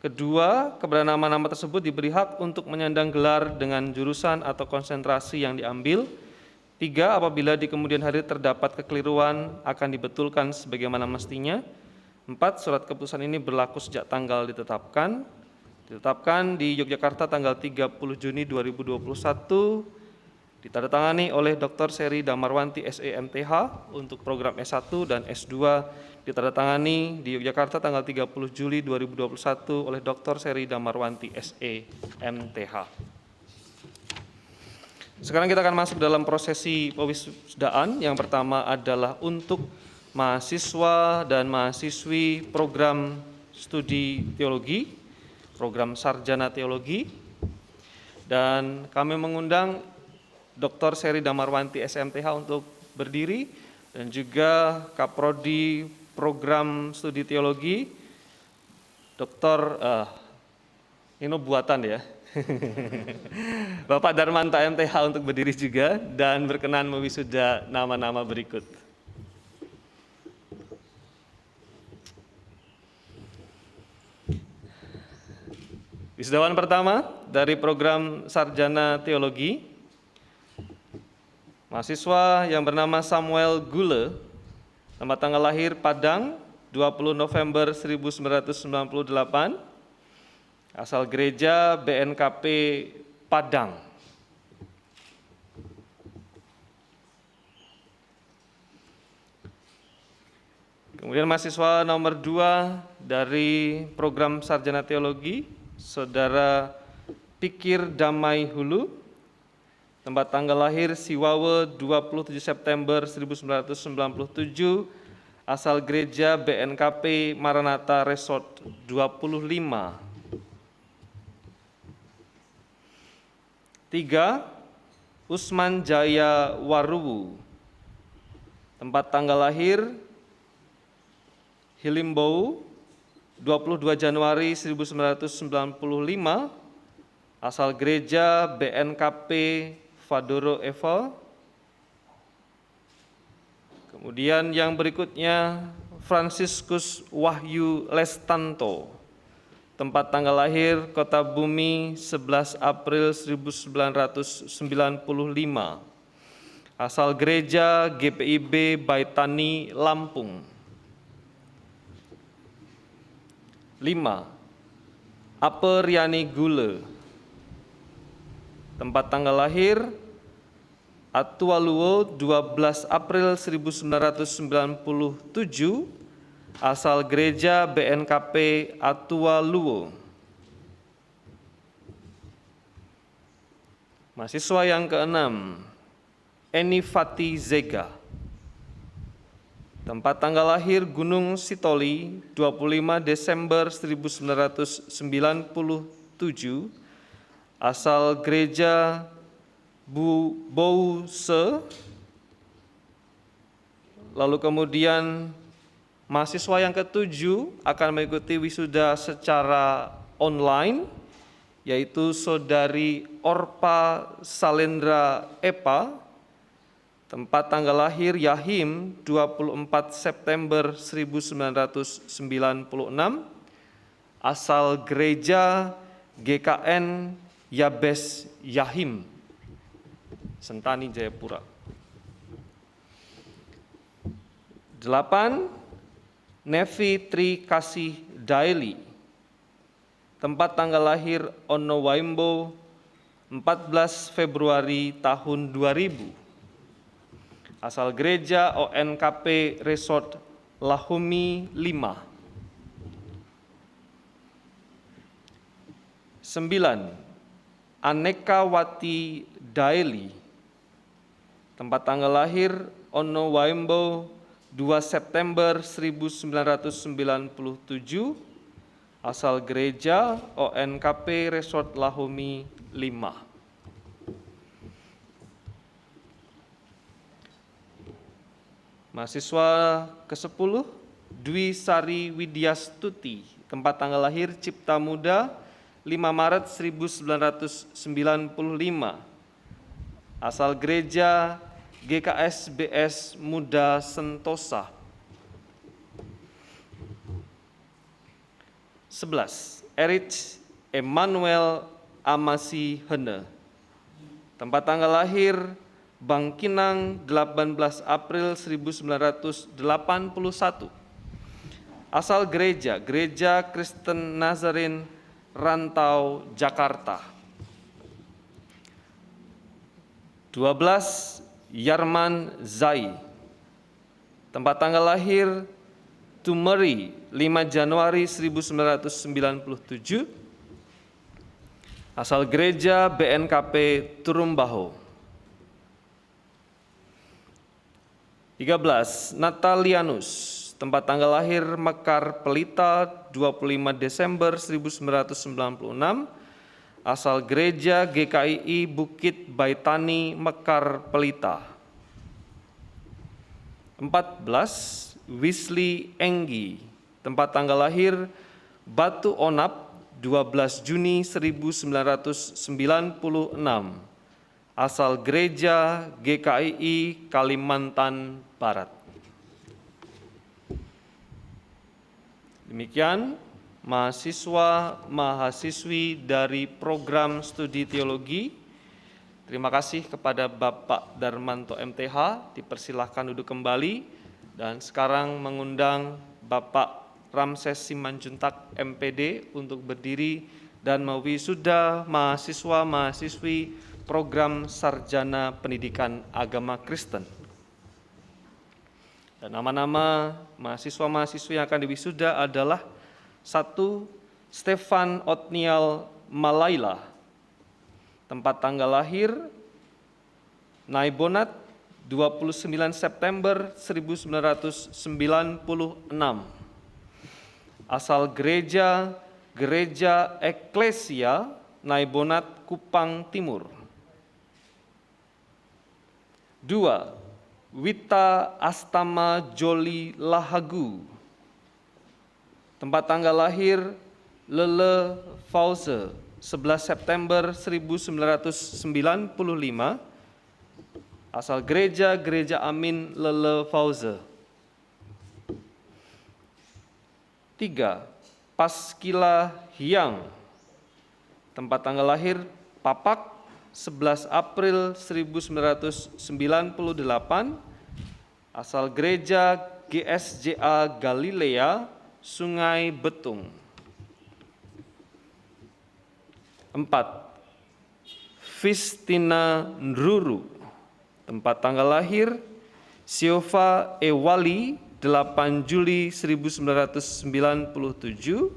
Kedua, kepada nama-nama tersebut diberi hak untuk menyandang gelar dengan jurusan atau konsentrasi yang diambil. 3, apabila di kemudian hari terdapat kekeliruan akan dibetulkan sebagaimana mestinya. 4, surat keputusan ini berlaku sejak tanggal ditetapkan. Ditetapkan di Yogyakarta tanggal 30 Juni 2021. Ditandatangani oleh Dr. Seri Damarwanti SE.MTH untuk program S1 dan S2 ditandatangani di Yogyakarta tanggal 30 Juli 2021 oleh Dr. Seri Damarwanti SE.MTH. Sekarang kita akan masuk dalam prosesi pewisudaan. Yang pertama adalah untuk mahasiswa dan mahasiswi program studi teologi, program sarjana teologi. Dan kami mengundang Dr. Seri Damarwanti SMTH untuk berdiri, dan juga Kaprodi program studi teologi, Dr. Ini buatan ya, Bapak Darmanta MTH untuk berdiri juga dan berkenan mewisuda nama-nama berikut. Wisudawan pertama dari program sarjana teologi, mahasiswa yang bernama Samuel Gule, tempat tanggal lahir Padang, 20 November 1998, asal gereja BNKP Padang. Kemudian mahasiswa nomor 2 dari program sarjana teologi, Saudara Pikir Damai Hulu, tempat tanggal lahir Siwawe 27 September 1997, asal gereja BNKP Maranatha Resort 25. 3. Usman Jaya Waruwu, tempat tanggal lahir Hilimbau 22 Januari 1995, asal gereja BNKP Fadoro Eva. Kemudian yang berikutnya Franciscus Wahyu Lestanto, tempat tanggal lahir Kota Bumi 11 April 1995, asal gereja GPIB Baitani Lampung. 5. Ape Riani Gule, tempat tanggal lahir Atualuo 12 April 1997, asal gereja BNKP Atualuo. Mahasiswa yang keenam, Eni Fati Zega, tempat tanggal lahir Gunung Sitoli 25 Desember 1997, asal gereja Bouse. Lalu kemudian mahasiswa yang ketujuh akan mengikuti wisuda secara online, yaitu Saudari Orpa Salendra Epa, tempat tanggal lahir Yahim 24 September 1996, asal gereja GKN Yabes Yahim, Sentani Jayapura. 8. Nevi Tri Kasih Daily, tempat tanggal lahir Ono Waimbo 14 Februari tahun 2000, asal gereja ONKP Resort Lahumi 5. 9. Anekawati Daily, tempat tanggal lahir Ono Waimbo 2 September 1997, asal gereja ONKP Resort Lahumi 5. Mahasiswa ke-10, Dwi Sari Widyastuti, tempat tanggal lahir Cipta Muda 5 Maret 1995, asal gereja GKSBS Muda Sentosa. 11. Erich Emmanuel Amasi Hene, tempat tanggal lahir Bangkinang 18 April 1981, asal gereja Kristen Nazarin Rantau Jakarta. 12. Yarman Zai, tempat tanggal lahir Tumeri 5 Januari 1997, asal gereja BNKP Turumbaho. 13. Natalianus, tempat tanggal lahir Mekar Pelita 25 Desember 1996, asal Gereja GKII Bukit Baitani Mekar Pelita. 14. Wisli Enggi, tempat tanggal lahir Batu Onap 12 Juni 1996, asal Gereja GKII Kalimantan Barat. Demikian mahasiswa-mahasiswi dari program studi teologi. Terima kasih kepada Bapak Darmanto MTH, dipersilahkan duduk kembali, dan sekarang mengundang Bapak Ramses Simanjuntak MPD untuk berdiri dan mewisuda mahasiswa-mahasiswi program Sarjana Pendidikan Agama Kristen. Dan nama-nama mahasiswa-mahasiswi yang akan diwisuda adalah 1. Stefan Otniel Malaila, tempat tanggal lahir Naibonat 29 September 1996, asal Gereja Eklesia Naibonat Kupang Timur. 2. Wita Astama Joli Lahagu, tempat tanggal lahir Lele Fauze 11 September 1995, asal Gereja Amin Lele Fauze. 3. Paskila Hyang, tempat tanggal lahir Papak 11 April 1998, asal Gereja GSJA Galilea Sungai Betung. 4. Fistina Nruru, tempat tanggal lahir Siova Ewali 8 Juli 1997,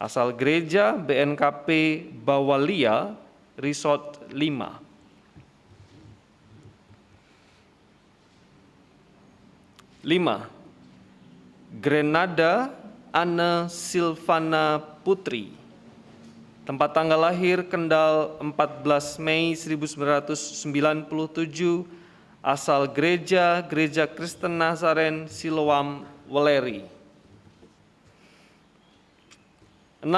asal Gereja BNKP Bawalia Resort 5. 5. Grenada Anne Silvana Putri, tempat tanggal lahir Kendal 14 Mei 1997, asal Gereja Kristen Nazaren Siloam Weleri. 6.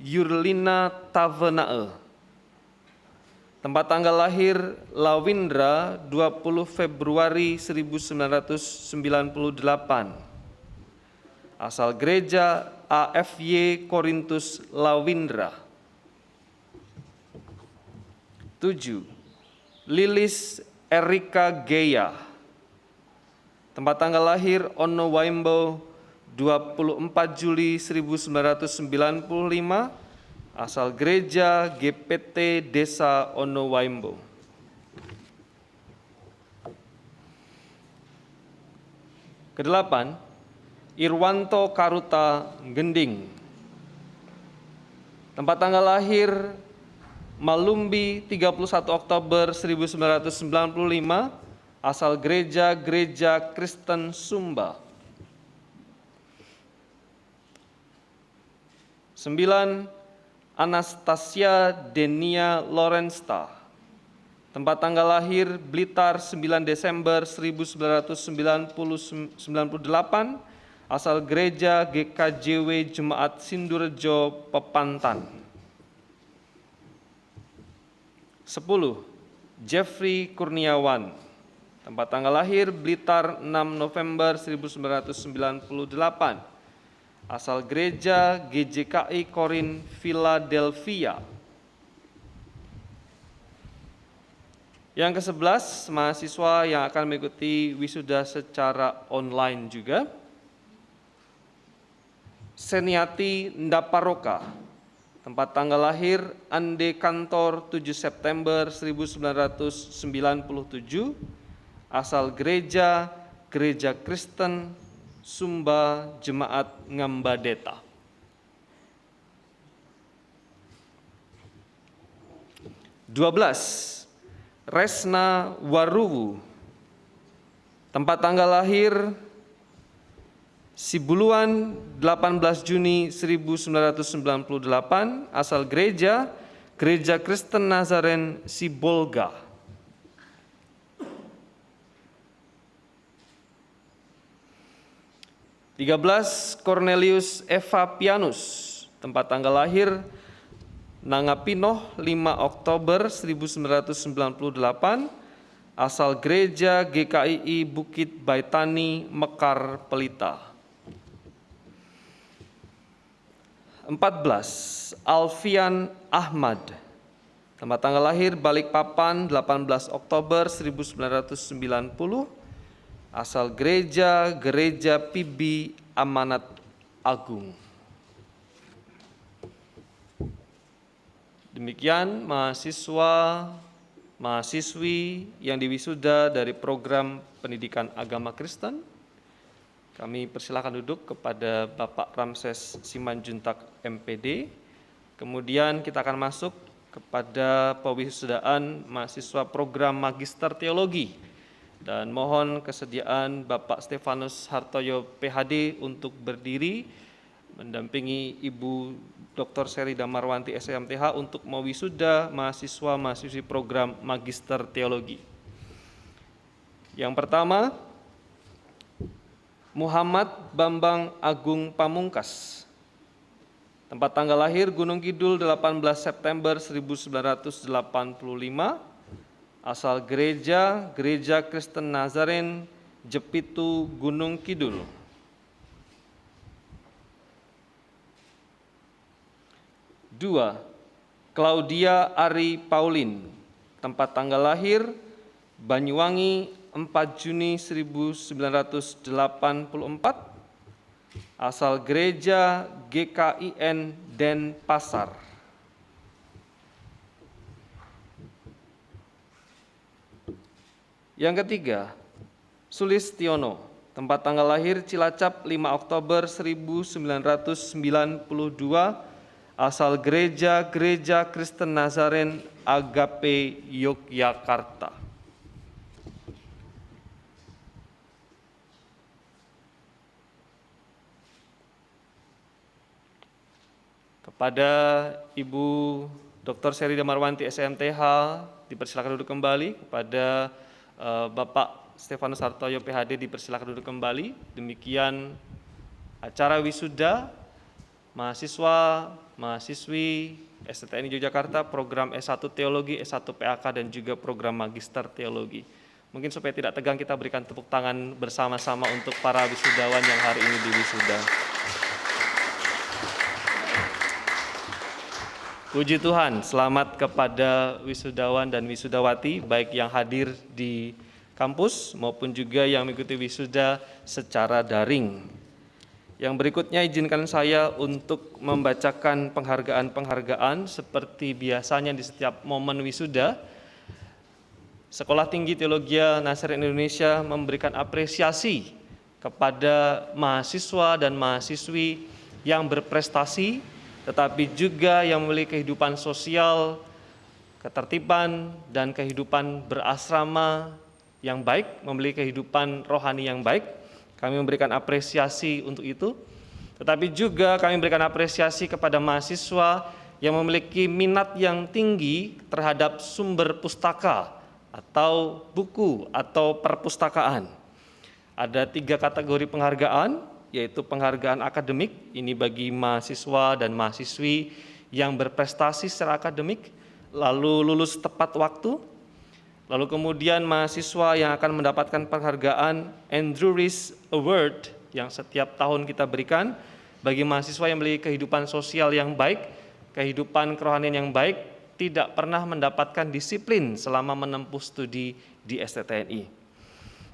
Yurlina Tavenae, tempat tanggal lahir Lawindra 20 Februari 1998, asal Gereja AFY Korintus Lawindra. 7. Lilis Erika Geya, tempat tanggal lahir Ono Waimbo 24 Juli 1995, asal Gereja GPT Desa Ono Waimbo. Kedelapan, Irwanto Karuta Gending, tempat tanggal lahir Malumbi 31 Oktober 1995, asal Gereja Kristen Sumba. 9. Anastasia Denia Lorensta, tempat tanggal lahir Blitar 9 Desember 1998, asal Gereja GKJW Jemaat Sindurejo Pepantan. 10. Jeffrey Kurniawan, tempat tanggal lahir Blitar 6 November 1998, asal Gereja GJKI Korin Philadelphia. Yang ke-11, mahasiswa yang akan mengikuti wisuda secara online juga. Seniati Ndaparoka, tempat tanggal lahir Ande Kantor 7 September 1997, asal Gereja Kristen Sumba Jemaat Ngambadeta. 12. Resna Waruwu, Tempat tanggal lahir Sibuluan 18 Juni 1998, asal Gereja Kristen Nazaren Sibolga. Cornelius Eva Pianus, tempat tanggal lahir Nangapinoh 5 Oktober 1998, asal Gereja GKII Bukit Baitani, Mekar, Pelita. 14. Alfian Ahmad, tempat tanggal lahir Balikpapan 18 Oktober 1990, asal Gereja PIB Amanat Agung. Demikian mahasiswi yang diwisuda dari program pendidikan agama Kristen. Kami persilakan duduk kepada Bapak Ramses Simanjuntak MPD. Kemudian kita akan masuk kepada pewisudaan mahasiswa program Magister Teologi. Dan mohon kesediaan Bapak Stefanus Hartoyo PhD untuk berdiri mendampingi Ibu Dr. Seri Damarwanti SMTH untuk mewisuda mahasiswa-mahasiswi program Magister Teologi. Yang pertama, Muhammad Bambang Agung Pamungkas, tempat tanggal lahir Gunung Kidul 18 September 1985, asal Gereja Kristen Nazaren Jepitu, Gunung Kidul. 2. Claudia Ari Paulin, tempat tanggal lahir Banyuwangi 4 Juni 1984, asal Gereja GKIN Denpasar. Yang ketiga, Sulistiono, tempat tanggal lahir Cilacap 5 Oktober 1992, asal Gereja Kristen Nazaren Agape Yogyakarta. Kepada Ibu Dr. Seri Damarwanti SMTH, dipersilakan duduk kembali. Kepada Bapak Stefanus Hartoyo PhD, dipersilakan duduk kembali. Demikian acara wisuda mahasiswa, mahasiswi STTNI Yogyakarta, program S1 Teologi, S1 PAK, dan juga program Magister Teologi. Mungkin supaya tidak tegang, kita berikan tepuk tangan bersama-sama untuk para wisudawan yang hari ini diwisuda. Puji Tuhan, selamat kepada wisudawan dan wisudawati, baik yang hadir di kampus maupun juga yang mengikuti wisuda secara daring. Yang berikutnya izinkan saya untuk membacakan penghargaan-penghargaan seperti biasanya di setiap momen wisuda. Sekolah Tinggi Teologi Nazaren Indonesia memberikan apresiasi kepada mahasiswa dan mahasiswi yang berprestasi, tetapi juga yang memiliki kehidupan sosial, ketertiban, dan kehidupan berasrama yang baik, memiliki kehidupan rohani yang baik. Kami memberikan apresiasi untuk itu, tetapi juga kami memberikan apresiasi kepada mahasiswa yang memiliki minat yang tinggi terhadap sumber pustaka atau buku atau perpustakaan. Ada 3 kategori penghargaan, yaitu penghargaan akademik, ini bagi mahasiswa dan mahasiswi yang berprestasi secara akademik, lalu lulus tepat waktu. Lalu kemudian mahasiswa yang akan mendapatkan penghargaan Andrew Rees Award yang setiap tahun kita berikan bagi mahasiswa yang memiliki kehidupan sosial yang baik, kehidupan kerohanian yang baik, tidak pernah mendapatkan disiplin selama menempuh studi di STTNI.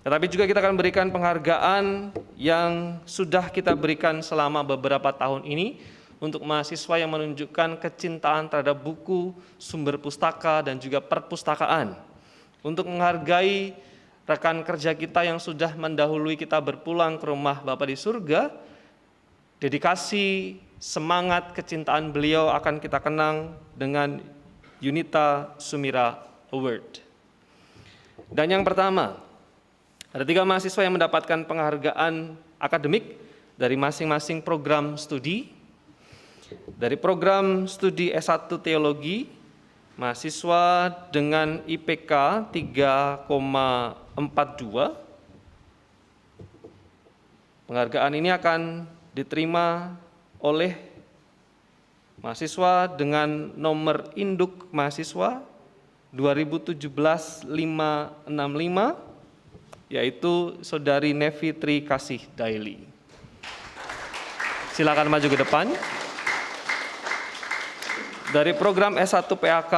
Tetapi juga kita akan berikan penghargaan yang sudah kita berikan selama beberapa tahun ini untuk mahasiswa yang menunjukkan kecintaan terhadap buku, sumber pustaka, dan juga perpustakaan. Untuk menghargai rekan kerja kita yang sudah mendahului kita berpulang ke rumah Bapa di surga, dedikasi, semangat, kecintaan beliau akan kita kenang dengan Yunita Sumira Award. Dan yang pertama, Ada 3 mahasiswa yang mendapatkan penghargaan akademik dari masing-masing program studi. Dari program studi S1 Teologi, mahasiswa dengan IPK 3,42. Penghargaan ini akan diterima oleh mahasiswa dengan nomor induk mahasiswa 2017-565, yaitu Saudari Nevitri Kasih Daily. Silakan maju ke depan. Dari program S1 PAK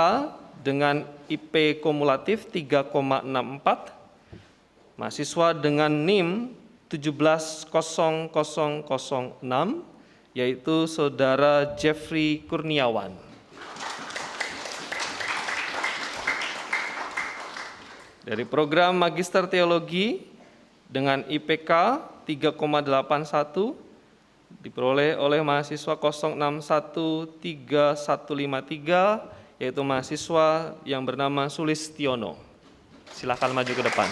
dengan IP kumulatif 3,64, mahasiswa dengan NIM 170006, yaitu Saudara Jeffrey Kurniawan. Dari program Magister Teologi dengan IPK 3,81 diperoleh oleh mahasiswa 061353, yaitu mahasiswa yang bernama Sulistiono. Silakan maju ke depan.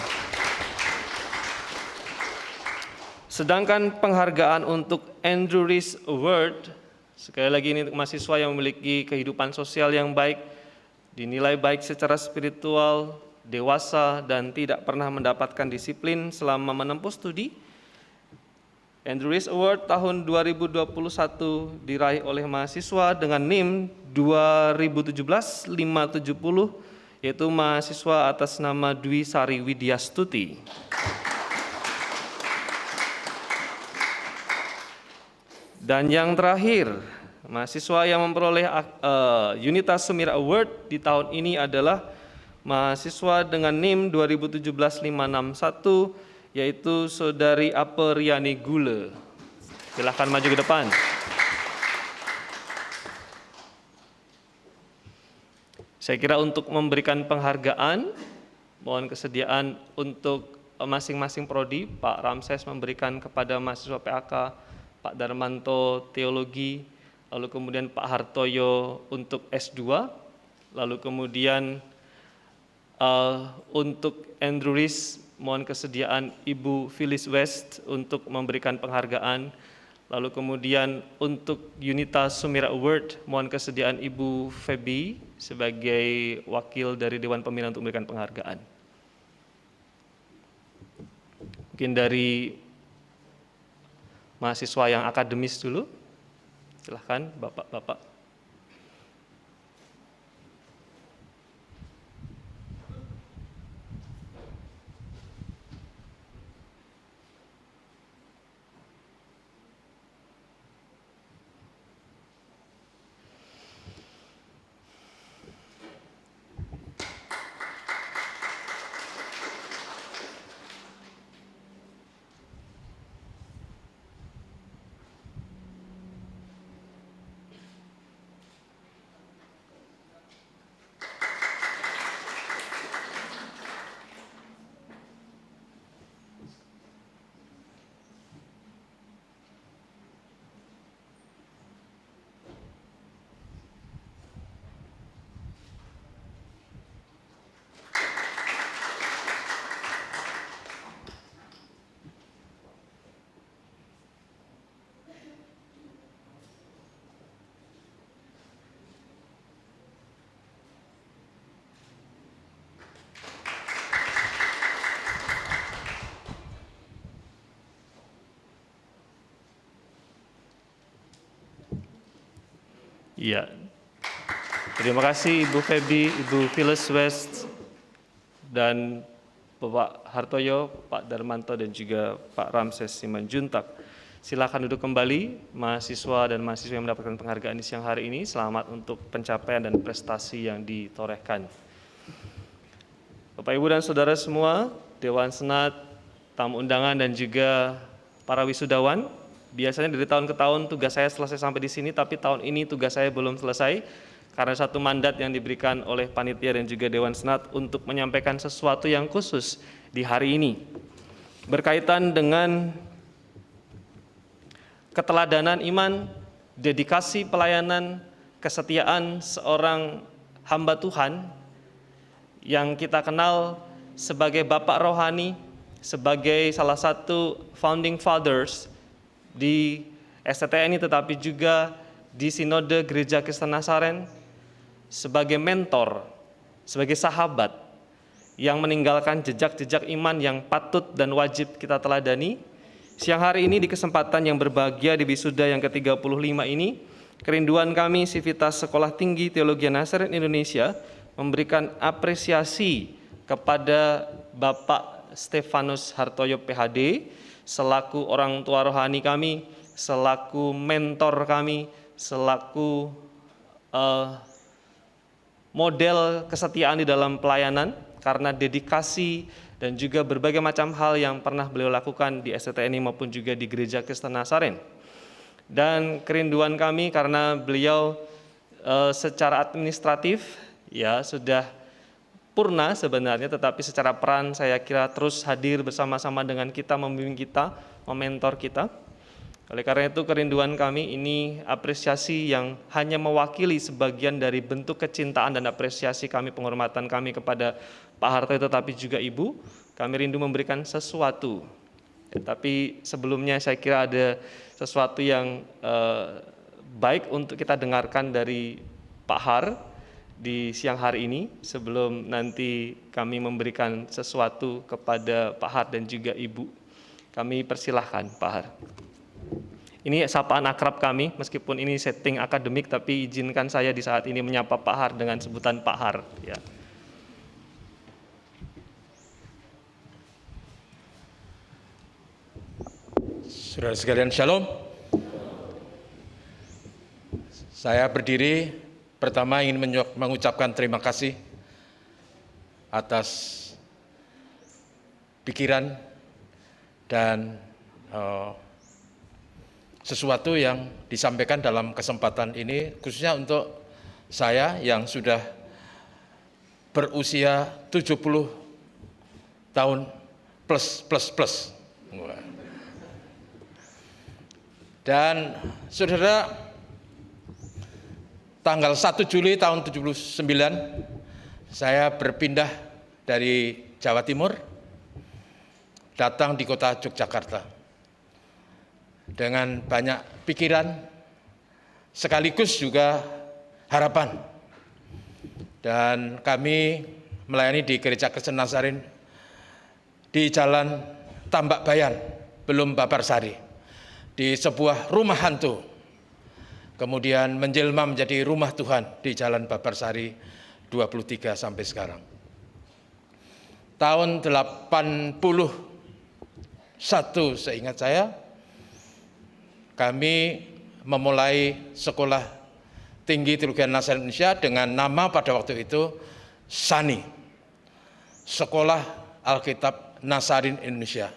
Sedangkan penghargaan untuk Andrew Rees Award, sekali lagi ini untuk mahasiswa yang memiliki kehidupan sosial yang baik, dinilai baik secara spiritual, dewasa, dan tidak pernah mendapatkan disiplin selama menempuh studi. Andrew Rees Award tahun 2021 diraih oleh mahasiswa dengan NIM 2017-570, yaitu mahasiswa atas nama Dwi Sari Widyastuti. Dan yang terakhir, mahasiswa yang memperoleh Unitas Sumira Award di tahun ini adalah mahasiswa dengan NIM 2017-561, yaitu Saudari Aperiani Gule. Silakan maju ke depan. Saya kira untuk memberikan penghargaan, mohon kesediaan untuk masing-masing prodi. Pak Ramses memberikan kepada mahasiswa PAK, Pak Darmanto Teologi, lalu kemudian Pak Hartoyo untuk S2, lalu kemudian untuk Andrew Rees, mohon kesediaan Ibu Phyllis West untuk memberikan penghargaan, lalu kemudian untuk Unitas Sumira Award, mohon kesediaan Ibu Feby sebagai wakil dari Dewan Pembina untuk memberikan penghargaan. Mungkin dari mahasiswa yang akademis dulu, silahkan Bapak-Bapak. Iya. Terima kasih Ibu Feby, Ibu Phyllis West, dan Bapak Hartoyo, Pak Darmanto, dan juga Pak Ramses Simanjuntak. Silakan duduk kembali, mahasiswa dan mahasiswa yang mendapatkan penghargaan di siang hari ini. Selamat untuk pencapaian dan prestasi yang ditorehkan. Bapak, Ibu, dan Saudara semua, Dewan Senat, tamu undangan, dan juga para wisudawan. Biasanya dari tahun ke tahun tugas saya selesai sampai di sini, tapi tahun ini tugas saya belum selesai karena satu mandat yang diberikan oleh panitia dan juga Dewan Senat untuk menyampaikan sesuatu yang khusus di hari ini berkaitan dengan keteladanan iman, dedikasi pelayanan, kesetiaan seorang hamba Tuhan yang kita kenal sebagai Bapak Rohani sebagai salah satu founding fathers di STTNI tetapi juga di Sinode Gereja Kristen Nazaren, sebagai mentor, sebagai sahabat yang meninggalkan jejak-jejak iman yang patut dan wajib kita teladani. Siang hari ini di kesempatan yang berbahagia di wisuda yang ke-35 ini, kerinduan kami Sivitas Sekolah Tinggi Teologi Nazaren Indonesia memberikan apresiasi kepada Bapak Stefanus Hartoyo PhD selaku orang tua rohani kami, selaku mentor kami, selaku model kesetiaan di dalam pelayanan karena dedikasi dan juga berbagai macam hal yang pernah beliau lakukan di STTNI maupun juga di Gereja Kristen Nazaren. Dan kerinduan kami karena beliau secara administratif ya sudah purna sebenarnya, tetapi secara peran saya kira terus hadir bersama-sama dengan kita, membimbing kita, mementor kita. Oleh karena itu kerinduan kami ini apresiasi yang hanya mewakili sebagian dari bentuk kecintaan dan apresiasi kami, penghormatan kami kepada Pak Hartoyo tetapi juga Ibu. Kami rindu memberikan sesuatu. Tapi sebelumnya saya kira ada sesuatu yang baik untuk kita dengarkan dari Pak Har di siang hari ini sebelum nanti kami memberikan sesuatu kepada Pak Har dan juga Ibu. Kami persilahkan Pak Har. Ini sapaan akrab kami, meskipun ini setting akademik, tapi izinkan saya di saat ini menyapa Pak Har dengan sebutan Pak Har. Ya. Saudara sekalian, Shalom. Saya berdiri, pertama ingin mengucapkan terima kasih atas pikiran dan sesuatu yang disampaikan dalam kesempatan ini, khususnya untuk saya yang sudah berusia 70 tahun plus. Dan saudara, tanggal 1 Juli tahun 79, saya berpindah dari Jawa Timur, datang di kota Yogyakarta. Dengan banyak pikiran, sekaligus juga harapan. Dan kami melayani di Gereja Kristen Nazaren di Jalan Tambak Bayan, belum Babarsari, di sebuah rumah hantu. Kemudian menjelma menjadi rumah Tuhan di Jalan Babarsari 23 sampai sekarang. Tahun 81 seingat saya, kami memulai Sekolah Tinggi Teologi Nazaren Indonesia dengan nama pada waktu itu SANI, Sekolah Alkitab Nazaren Indonesia,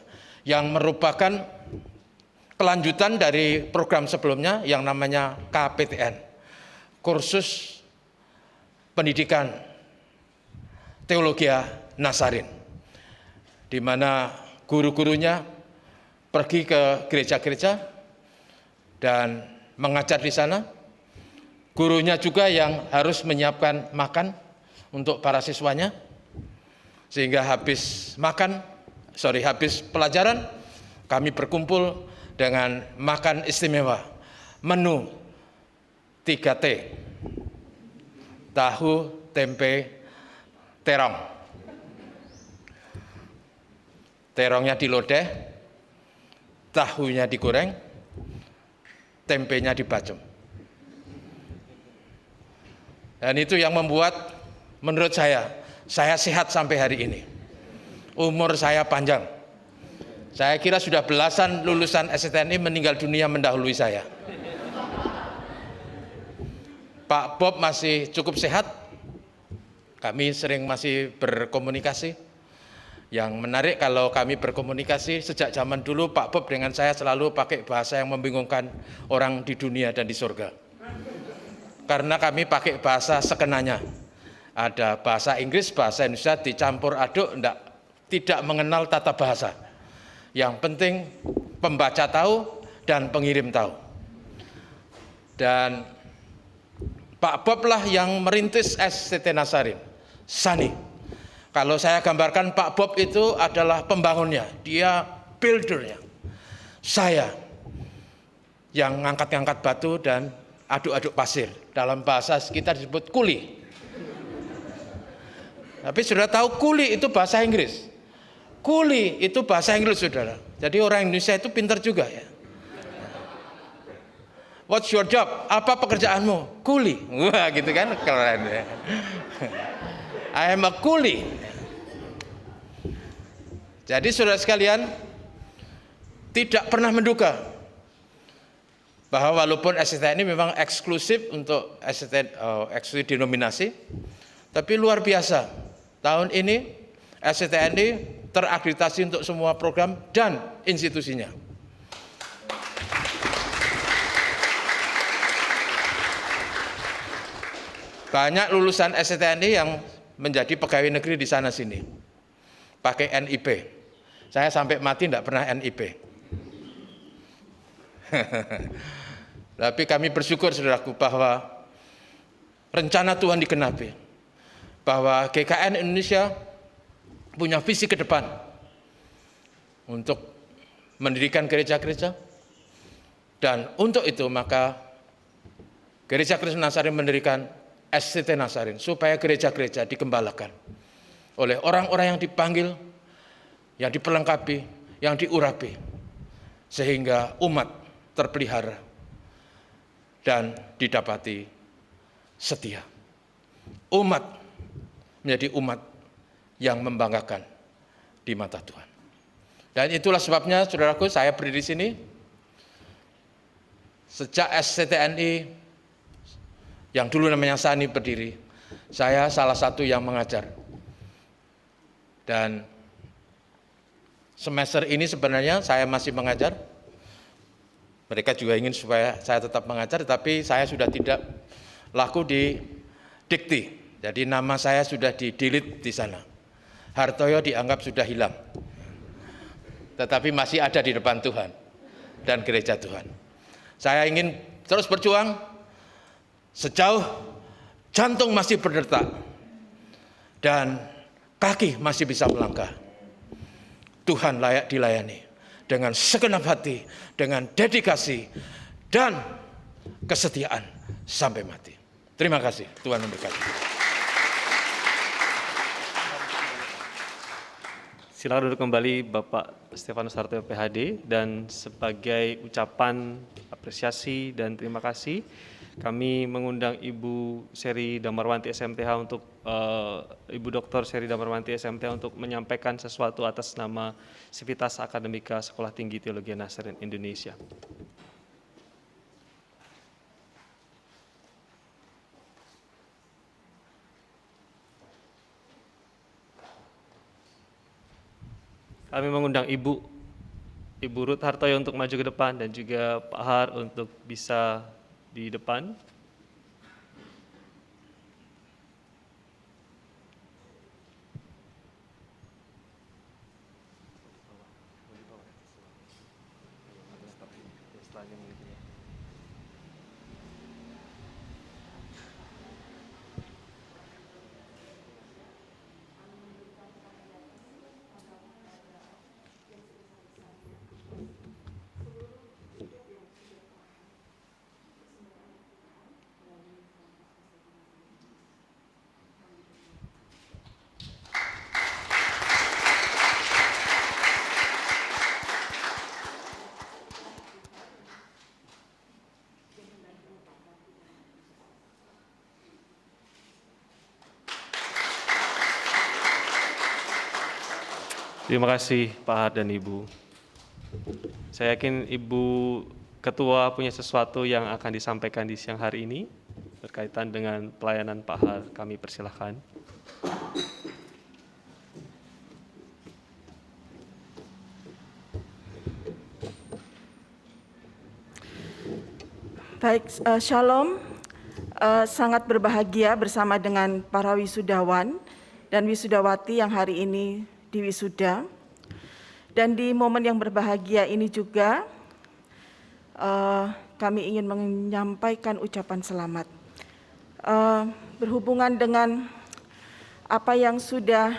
yang merupakan kelanjutan dari program sebelumnya yang namanya KPTN, Kursus Pendidikan Teologi Nazaren, di mana guru-gurunya pergi ke gereja-gereja dan mengajar di sana. Gurunya juga yang harus menyiapkan makan untuk para siswanya, sehingga habis pelajaran kami berkumpul dengan makan istimewa, menu 3T, tahu, tempe, terong. Terongnya dilodeh, tahunya digoreng, tempenya dibacem. Dan itu yang membuat menurut saya sehat sampai hari ini. Umur saya panjang. Saya kira sudah belasan lulusan STTNI meninggal dunia mendahului saya. Pak Bob masih cukup sehat. Kami sering masih berkomunikasi. Yang menarik kalau kami berkomunikasi sejak zaman dulu, Pak Bob dengan saya selalu pakai bahasa yang membingungkan orang di dunia dan di surga. Karena kami pakai bahasa sekenanya. Ada bahasa Inggris, bahasa Indonesia dicampur aduk, tidak mengenal tata bahasa. Yang penting pembaca tahu dan pengirim tahu. Dan Pak Bob lah yang merintis STT Nazaren, SANI. Kalau saya gambarkan Pak Bob itu adalah pembangunnya, dia buildernya. Saya yang ngangkat-ngangkat batu dan aduk-aduk pasir. Dalam bahasa kita disebut kuli. Tapi sudah tahu kuli itu bahasa Inggris. Kuli itu bahasa Inggris, saudara. Jadi orang Indonesia itu pintar juga ya. What's your job? Apa pekerjaanmu? Kuli. Wah, gitu kan, keren ya. I am a kuli. Jadi saudara sekalian, tidak pernah menduga bahwa walaupun STTN ini memang eksklusif untuk eksklusif denominasi, tapi luar biasa. Tahun ini STTN ini terakreditasi untuk semua program dan institusinya. Banyak lulusan STTN yang menjadi pegawai negeri di sana sini, pakai NIP. Saya sampai mati tidak pernah NIP. Tapi kami bersyukur, saudaraku, bahwa rencana Tuhan digenapi, bahwa GKN Indonesia punya visi ke depan untuk mendirikan gereja-gereja, dan untuk itu maka Gereja Kristen Nazarin mendirikan STT Nazarin, supaya gereja-gereja digembalakan oleh orang-orang yang dipanggil, yang diperlengkapi, yang diurapi, sehingga umat terpelihara dan didapati setia. Umat menjadi umat yang membanggakan di mata Tuhan. Dan itulah sebabnya, saudaraku, saya berdiri di sini. Sejak STTNI yang dulu namanya SANI berdiri, saya salah satu yang mengajar. Dan semester ini sebenarnya saya masih mengajar. Mereka juga ingin supaya saya tetap mengajar, tapi saya sudah tidak laku di dikti. Jadi nama saya sudah di-delete di sana. Hartoyo dianggap sudah hilang. Tetapi masih ada di depan Tuhan dan gereja Tuhan. Saya ingin terus berjuang sejauh jantung masih berdetak dan kaki masih bisa melangkah. Tuhan layak dilayani dengan segenap hati, dengan dedikasi dan kesetiaan sampai mati. Terima kasih, Tuhan memberkati. Silakan duduk kembali Bapak Stefanus Hartoyo PhD, dan sebagai ucapan apresiasi dan terima kasih, kami mengundang Ibu Seri Damarwanti SMTH untuk Ibu Dr. Seri Damarwanti SMTH untuk menyampaikan sesuatu atas nama Sivitas Akademika Sekolah Tinggi Teologi Nazarin Indonesia. Kami mengundang Ibu Ruth Hartoyo untuk maju ke depan, dan juga Pak Har untuk bisa di depan. Terima kasih Pak Har dan Ibu. Saya yakin Ibu Ketua punya sesuatu yang akan disampaikan di siang hari ini berkaitan dengan pelayanan Pak Har. Kami persilahkan. Baik, Shalom. Sangat berbahagia bersama dengan para wisudawan dan wisudawati yang hari ini di wisuda. Dan di momen yang berbahagia ini juga kami ingin menyampaikan ucapan selamat. Berhubungan dengan apa yang sudah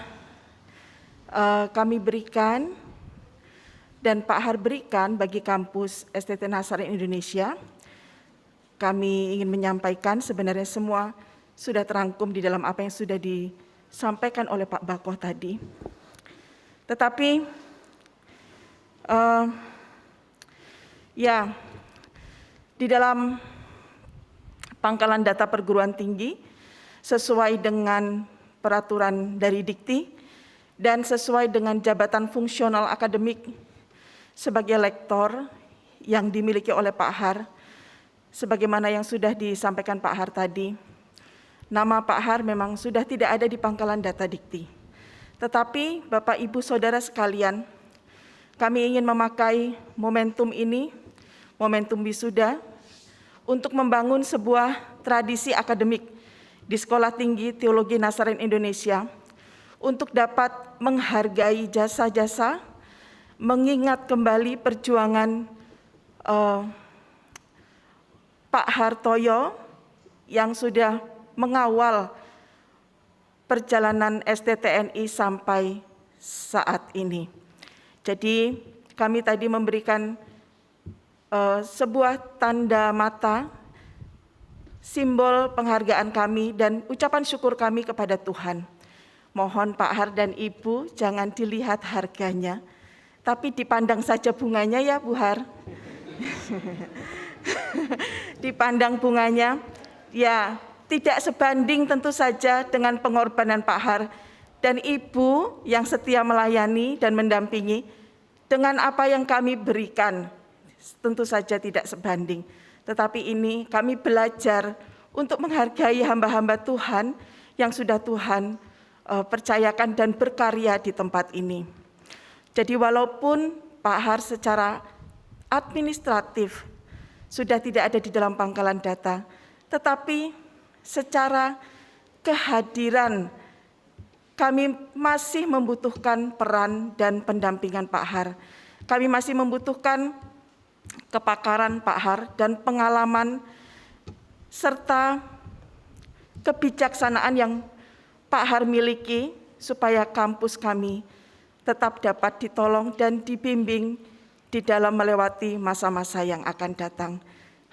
kami berikan dan Pak Har berikan bagi kampus STT Nazarein Indonesia. Kami ingin menyampaikan sebenarnya semua sudah terangkum di dalam apa yang sudah disampaikan oleh Pak Bakoh tadi. Tetapi di dalam pangkalan data perguruan tinggi sesuai dengan peraturan dari Dikti dan sesuai dengan jabatan fungsional akademik sebagai lektor yang dimiliki oleh Pak Har, sebagaimana yang sudah disampaikan Pak Har tadi, nama Pak Har memang sudah tidak ada di pangkalan data Dikti. Tetapi Bapak Ibu Saudara sekalian, kami ingin memakai momentum ini, momentum wisuda, untuk membangun sebuah tradisi akademik di Sekolah Tinggi Teologi Nazarein Indonesia untuk dapat menghargai jasa-jasa, mengingat kembali perjuangan Pak Hartoyo yang sudah mengawal perjalanan STTNI sampai saat ini. Jadi kami tadi memberikan sebuah tanda mata, simbol penghargaan kami dan ucapan syukur kami kepada Tuhan. Mohon Pak Har dan Ibu jangan dilihat harganya, tapi dipandang saja bunganya ya Bu Har. Dipandang bunganya, ya tidak sebanding tentu saja dengan pengorbanan Pak Har dan Ibu yang setia melayani dan mendampingi dengan apa yang kami berikan. Tentu saja tidak sebanding, tetapi ini kami belajar untuk menghargai hamba-hamba Tuhan yang sudah Tuhan percayakan dan berkarya di tempat ini. Jadi walaupun Pak Har secara administratif sudah tidak ada di dalam pangkalan data, tetapi secara kehadiran kami masih membutuhkan peran dan pendampingan Pak Har. Kami masih membutuhkan kepakaran Pak Har dan pengalaman serta kebijaksanaan yang Pak Har miliki supaya kampus kami tetap dapat ditolong dan dibimbing di dalam melewati masa-masa yang akan datang.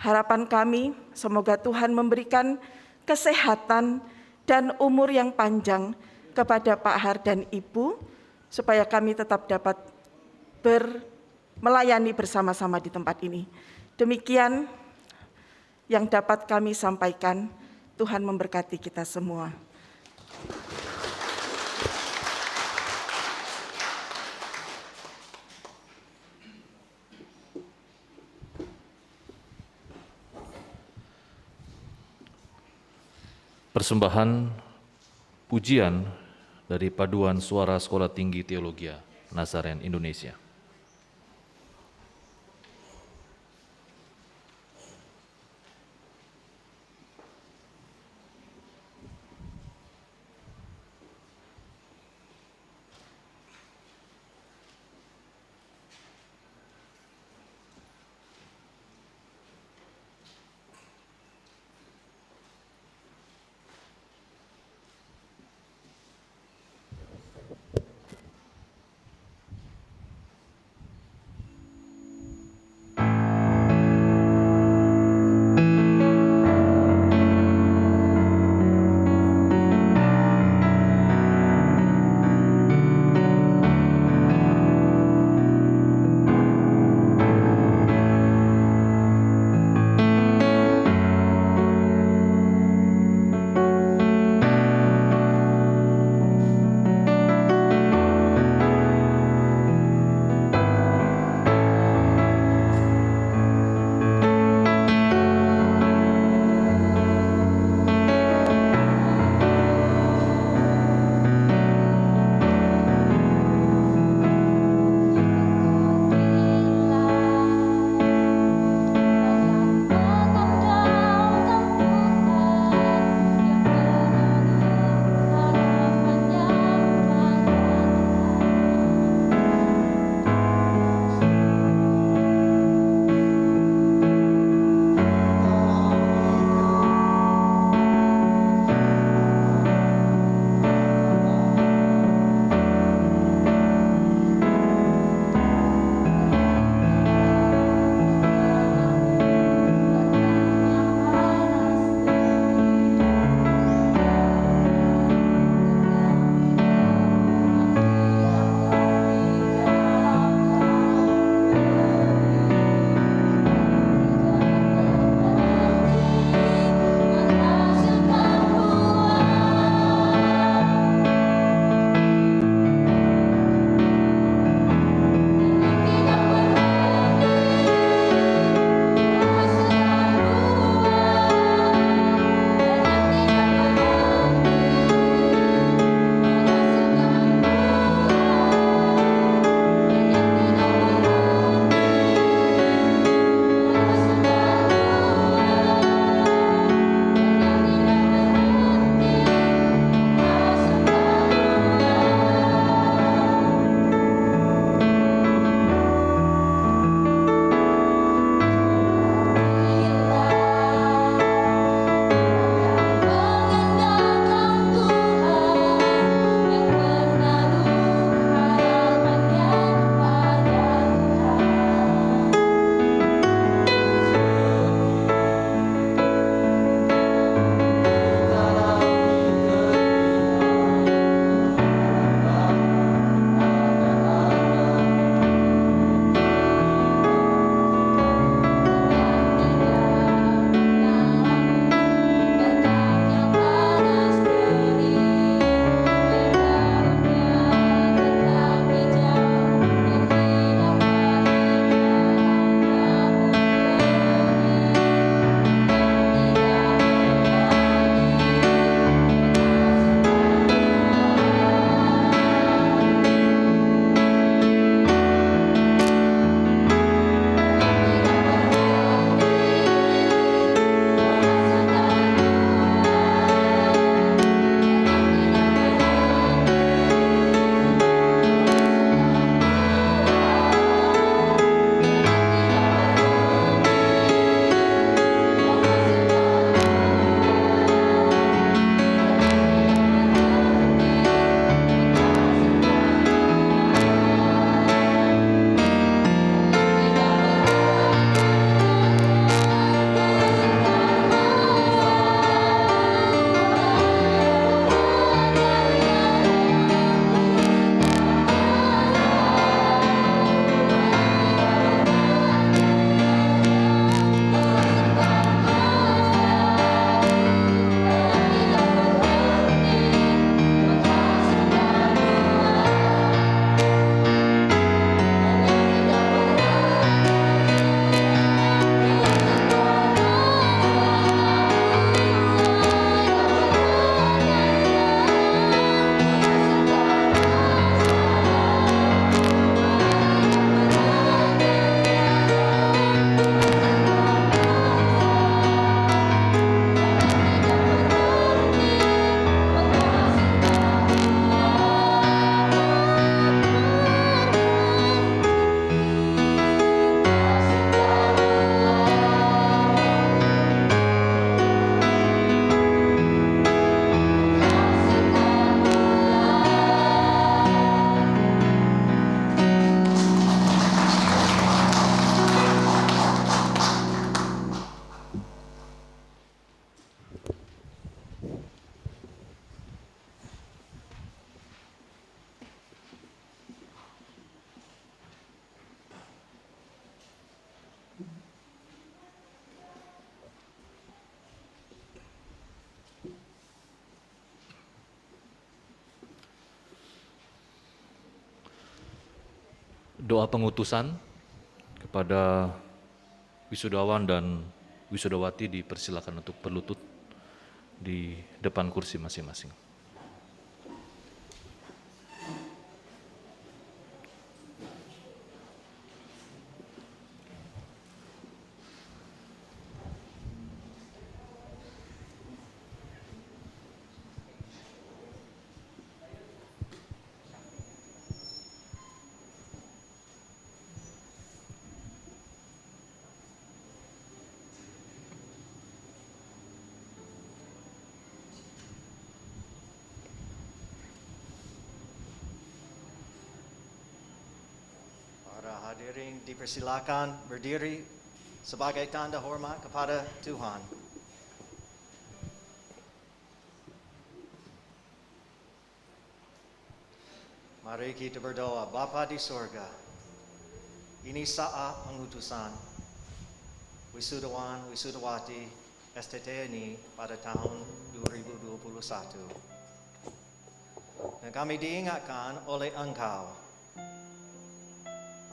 Harapan kami semoga Tuhan memberikan kesehatan dan umur yang panjang kepada Pak Har dan Ibu supaya kami tetap dapat melayani bersama-sama di tempat ini. Demikian yang dapat kami sampaikan. Tuhan memberkati kita semua. Persembahan pujian dari Paduan Suara Sekolah Tinggi Teologi Nazarein Indonesia. doa pengutusan kepada wisudawan dan wisudawati dipersilakan untuk berlutut di depan kursi masing-masing. Para hadirin dipersilakan berdiri sebagai tanda hormat kepada Tuhan. Mari kita berdoa. Bapa di surga, ini saat pengutusan wisudawan, wisudawati STTNI pada tahun 2021. Dan kami diingatkan oleh Engkau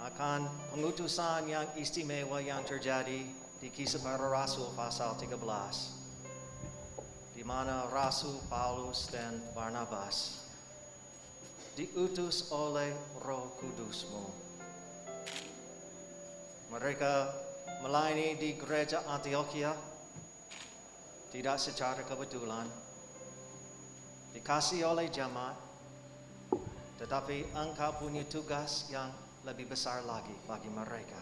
akan pengutusan yang istimewa yang terjadi di Kisah Para Rasul pasal 13, di mana Rasul Paulus dan Barnabas diutus oleh Roh Kudus-Mu. Mereka melayani di gereja Antioquia tidak secara kebetulan, dikasih oleh jemaat, tetapi Engkau punya tugas yang lebih besar lagi bagi mereka.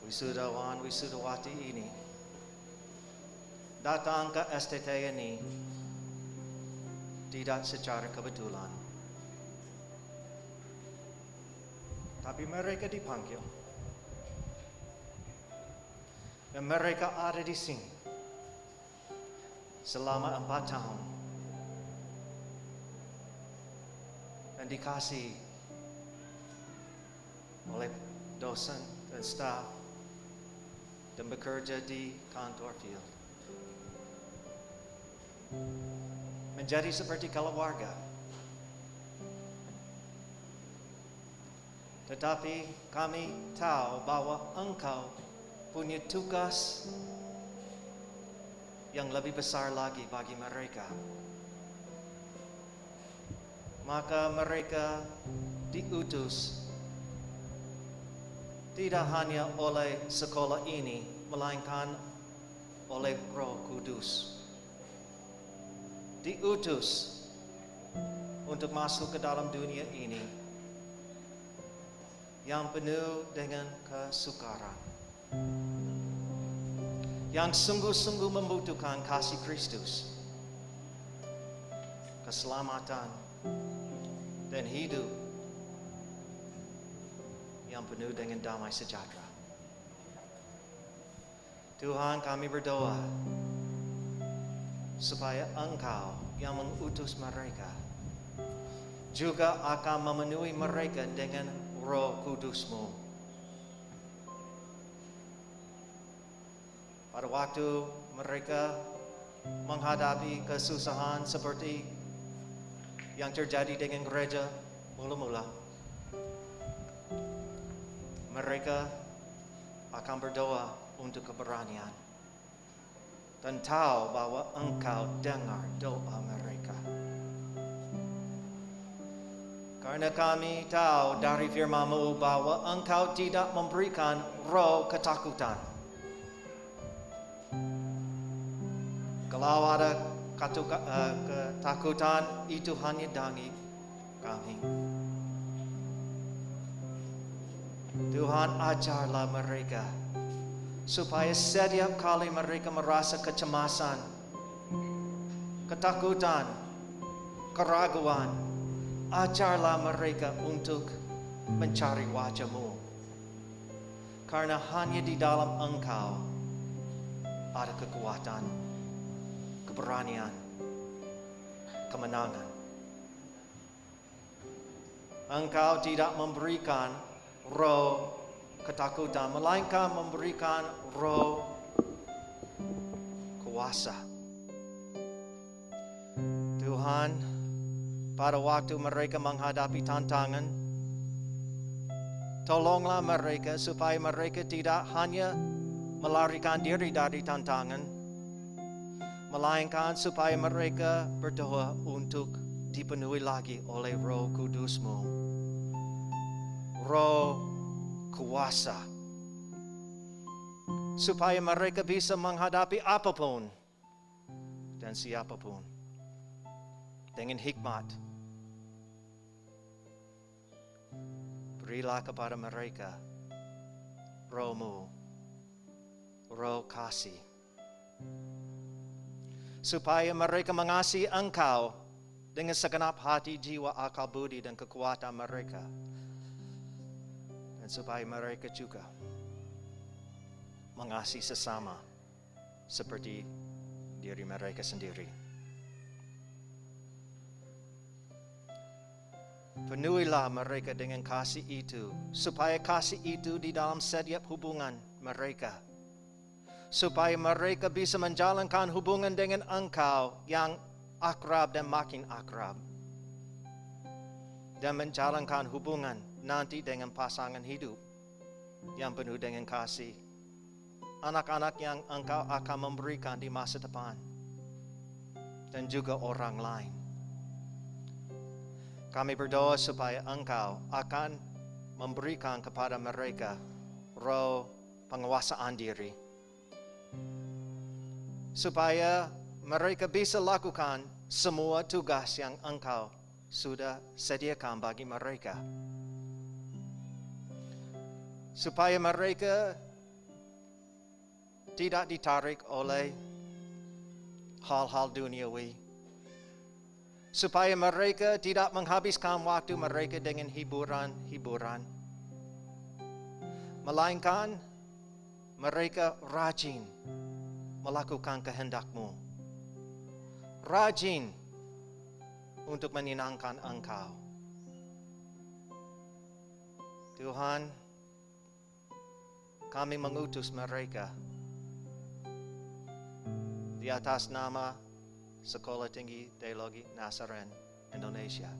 Wisudawan, wisudawati ini datang ke STTNI tidak secara kebetulan, tapi mereka dipanggil dan mereka ada di sini selama 4 tahun. Dan dikasih oleh dosen dan staf dan bekerja di kantor field. Menjadi seperti keluarga. Tetapi kami tahu bahwa Engkau punya tugas yang lebih besar lagi bagi mereka. Maka mereka diutus tidak hanya oleh sekolah ini, melainkan oleh Roh Kudus. Diutus untuk masuk ke dalam dunia ini yang penuh dengan kesukaran, yang sungguh-sungguh membutuhkan kasih Kristus, keselamatan, dan hidup yang penuh dengan damai sejahtera. Tuhan, kami berdoa supaya Engkau yang mengutus mereka juga akan memenuhi mereka dengan Roh Kudus-Mu. Pada waktu mereka menghadapi kesusahan seperti yang terjadi dengan gereja mula-mula, mereka akan berdoa untuk keberanian dan tahu bahwa Engkau dengar doa mereka. Karena kami tahu dari firman-Mu bahwa Engkau tidak memberikan roh ketakutan. Kalau ada ketakutan, itu hanya dari kami. Tuhan, ajarlah mereka supaya setiap kali mereka merasa kecemasan, ketakutan, keraguan, ajarlah mereka untuk mencari wajah-Mu. Karena hanya di dalam Engkau ada kekuatan, keberanian, kemenangan. Engkau tidak memberikan roh ketakutan, melainkan memberikan roh kuasa. Tuhan, pada waktu mereka menghadapi tantangan Tolonglah mereka supaya mereka tidak hanya melarikan diri dari tantangan, melainkan supaya mereka berdoa untuk dipenuhi lagi oleh Roh Kudus-Mu. Roh kuasa. Supaya mereka bisa menghadapi apapun dan siapapun dengan hikmat. Berilah kepada mereka Roh-Mu, Roh kasih, supaya mereka mengasihi Engkau dengan segenap hati, jiwa, akal, budi, dan kekuatan mereka. Dan supaya mereka juga mengasihi sesama seperti diri mereka sendiri. Penuhilah mereka dengan kasih itu, supaya kasih itu di dalam setiap hubungan mereka. Supaya mereka bisa menjalankan hubungan dengan Engkau yang akrab dan makin akrab. Dan menjalankan hubungan nanti dengan pasangan hidup yang penuh dengan kasih. Anak-anak yang Engkau akan memberikan di masa depan. Dan juga orang lain. Kami berdoa supaya Engkau akan memberikan kepada mereka roh penguasaan diri. Supaya mereka bisa lakukan semua tugas yang Engkau sudah sediakan bagi mereka. Supaya mereka tidak ditarik oleh hal-hal duniawi. Supaya mereka tidak menghabiskan waktu mereka dengan hiburan-hiburan. Melainkan mereka rajin melakukan kehendak-Mu. Rajin untuk menyenangkan Engkau. Tuhan, kami mengutus mereka di atas nama Sekolah Tinggi Teologi Nazaren Indonesia.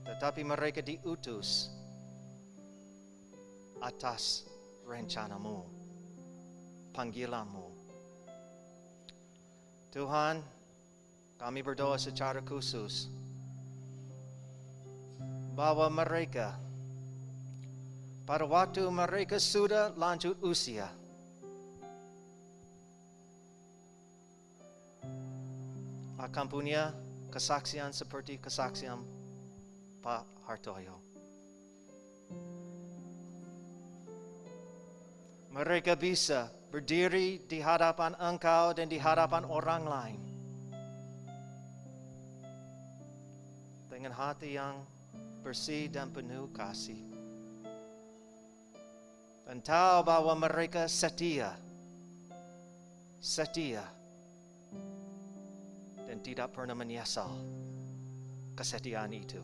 Tetapi mereka diutus atas rencana-Mu, panggilan-Mu. Tuhan, kami berdoa secara khusus bahwa mereka pada waktu mereka sudah lanjut usia, akan punya kesaksian seperti kesaksian Pak Hartoyo. Mereka bisa berdiri di hadapan Engkau dan di hadapan orang lain dengan hati yang bersih dan penuh kasih. Dan tahu bahwa mereka setia dan tidak pernah menyesal kesetiaan itu.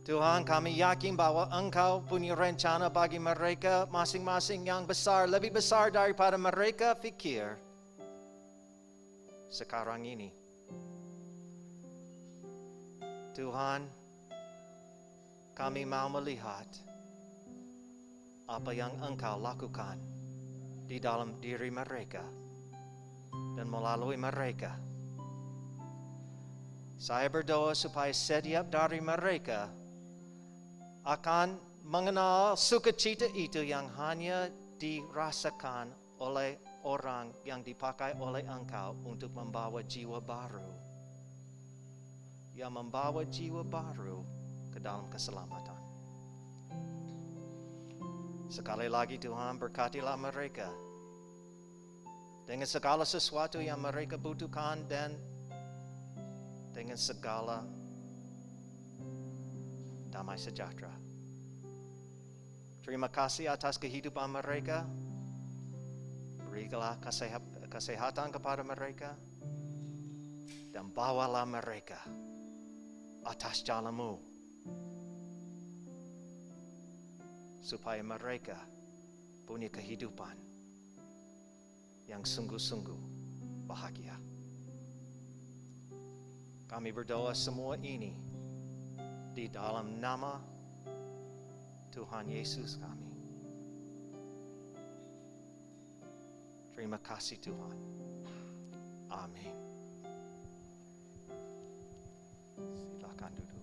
Tuhan, kami yakin bahwa Engkau punya rencana bagi mereka masing-masing yang besar, lebih besar daripada mereka fikir sekarang ini. Tuhan, kami mau melihat apa yang Engkau lakukan di dalam diri mereka dan melalui mereka. Saya berdoa supaya setiap dari mereka akan mengenal sukacita itu yang hanya dirasakan oleh orang yang dipakai oleh Engkau untuk membawa jiwa baru. Yang membawa jiwa baru ke dalam keselamatan. Sekali lagi Tuhan, berkatilah mereka dengan segala sesuatu yang mereka butuhkan dan dengan segala damai sejahtera. Terima kasih atas kehidupan mereka. Berikanlah kesehatan kepada mereka dan bawalah mereka atas jalan-Mu supaya mereka punya kehidupan yang sungguh-sungguh bahagia. Kami berdoa semua ini di dalam nama Tuhan Yesus kami. Terima kasih Tuhan. Amin. Silakan duduk.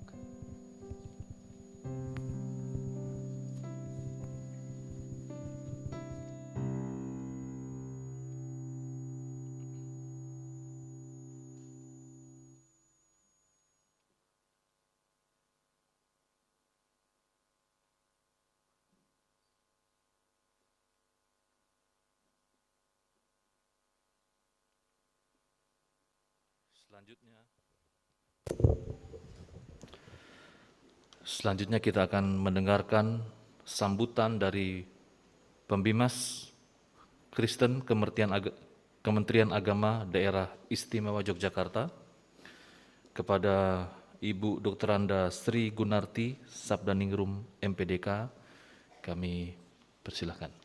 Selanjutnya kita akan mendengarkan sambutan dari Pembimas Kristen Kementerian Agama Daerah Istimewa Yogyakarta kepada Ibu Dr. Anda Sri Gunarti Sabdaningrum MPDK. Kami persilahkan.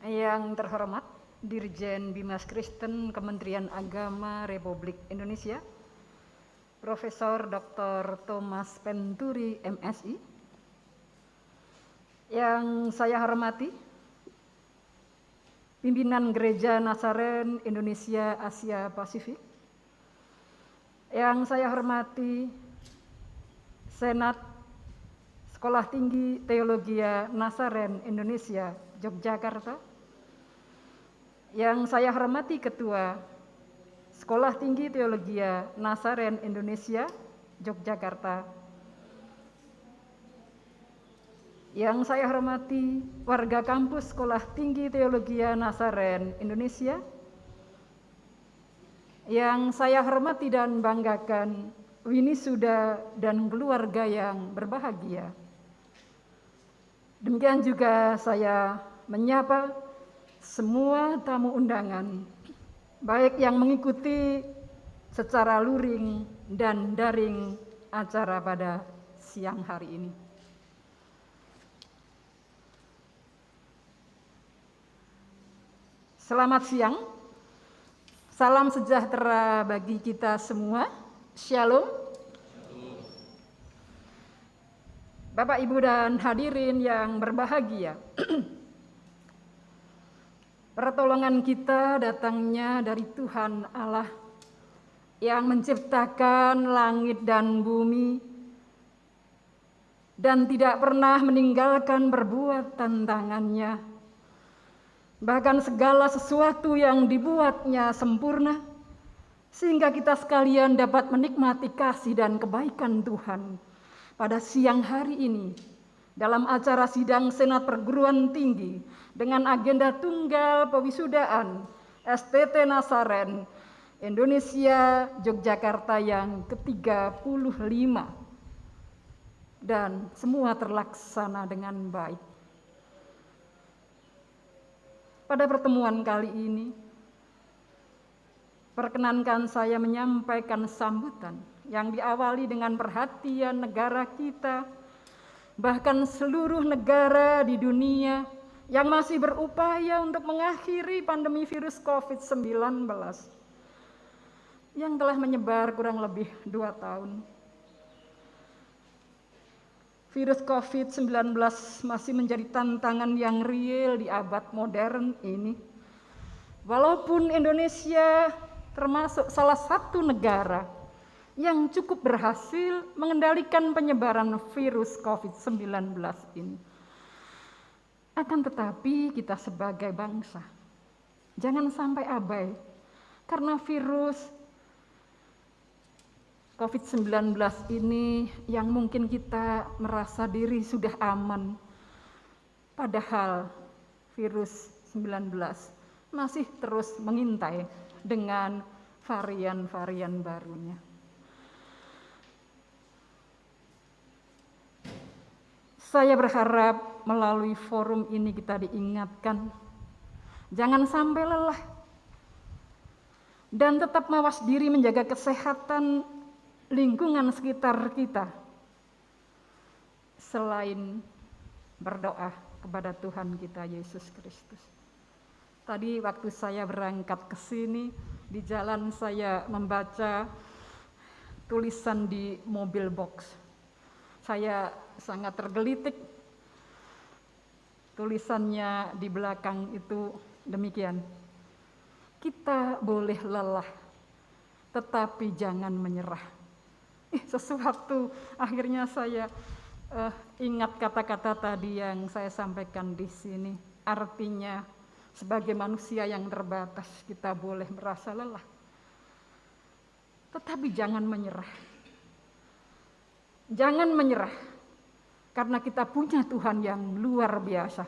Yang terhormat Dirjen Bimas Kristen Kementerian Agama Republik Indonesia, Profesor Dr. Thomas Penturi MSI. Yang saya hormati pimpinan Gereja Nazaren Indonesia Asia Pasifik. Yang saya hormati Senat Sekolah Tinggi Teologia Nazaren Indonesia Yogyakarta. Yang saya hormati Ketua Sekolah Tinggi Teologia Nazaren Indonesia Yogyakarta. Yang saya hormati warga kampus Sekolah Tinggi Teologia Nazaren Indonesia. Yang saya hormati dan banggakan winisuda dan keluarga yang berbahagia. Demikian juga saya menyapa semua tamu undangan, baik yang mengikuti secara luring dan daring acara pada siang hari ini. Selamat siang, salam sejahtera bagi kita semua. Shalom. Bapak, Ibu, dan hadirin yang berbahagia. Pertolongan kita datangnya dari Tuhan Allah yang menciptakan langit dan bumi dan tidak pernah meninggalkan perbuatan tangannya. Bahkan segala sesuatu yang dibuatnya sempurna sehingga kita sekalian dapat menikmati kasih dan kebaikan Tuhan pada siang hari ini dalam acara sidang Senat Perguruan Tinggi dengan agenda tunggal pewisudaan STT Nazaren Indonesia Yogyakarta yang ke-35 dan semua terlaksana dengan baik. Pada pertemuan kali ini, perkenankan saya menyampaikan sambutan yang diawali dengan perhatian negara kita, bahkan seluruh negara di dunia yang masih berupaya untuk mengakhiri pandemi virus COVID-19 yang telah menyebar kurang lebih 2 tahun. Virus COVID-19 masih menjadi tantangan yang real di abad modern ini. Walaupun Indonesia termasuk salah satu negara yang cukup berhasil mengendalikan penyebaran virus COVID-19 ini. Akan tetapi kita sebagai bangsa, jangan sampai abai karena virus COVID-19 ini yang mungkin kita merasa diri sudah aman, padahal virus 19 masih terus mengintai dengan varian-varian barunya. Saya berharap melalui forum ini kita diingatkan, jangan sampai lelah, dan tetap mawas diri menjaga kesehatan lingkungan sekitar kita, selain berdoa kepada Tuhan kita Yesus Kristus. Tadi waktu saya berangkat ke sini, di jalan saya membaca tulisan di mobil box. Saya sangat tergelitik. Tulisannya di belakang itu demikian. Kita boleh lelah, tetapi jangan menyerah. Sesuatu akhirnya saya ingat kata-kata tadi yang saya sampaikan di sini. Artinya sebagai manusia yang terbatas kita boleh merasa lelah, tetapi jangan menyerah. Jangan menyerah, karena kita punya Tuhan yang luar biasa.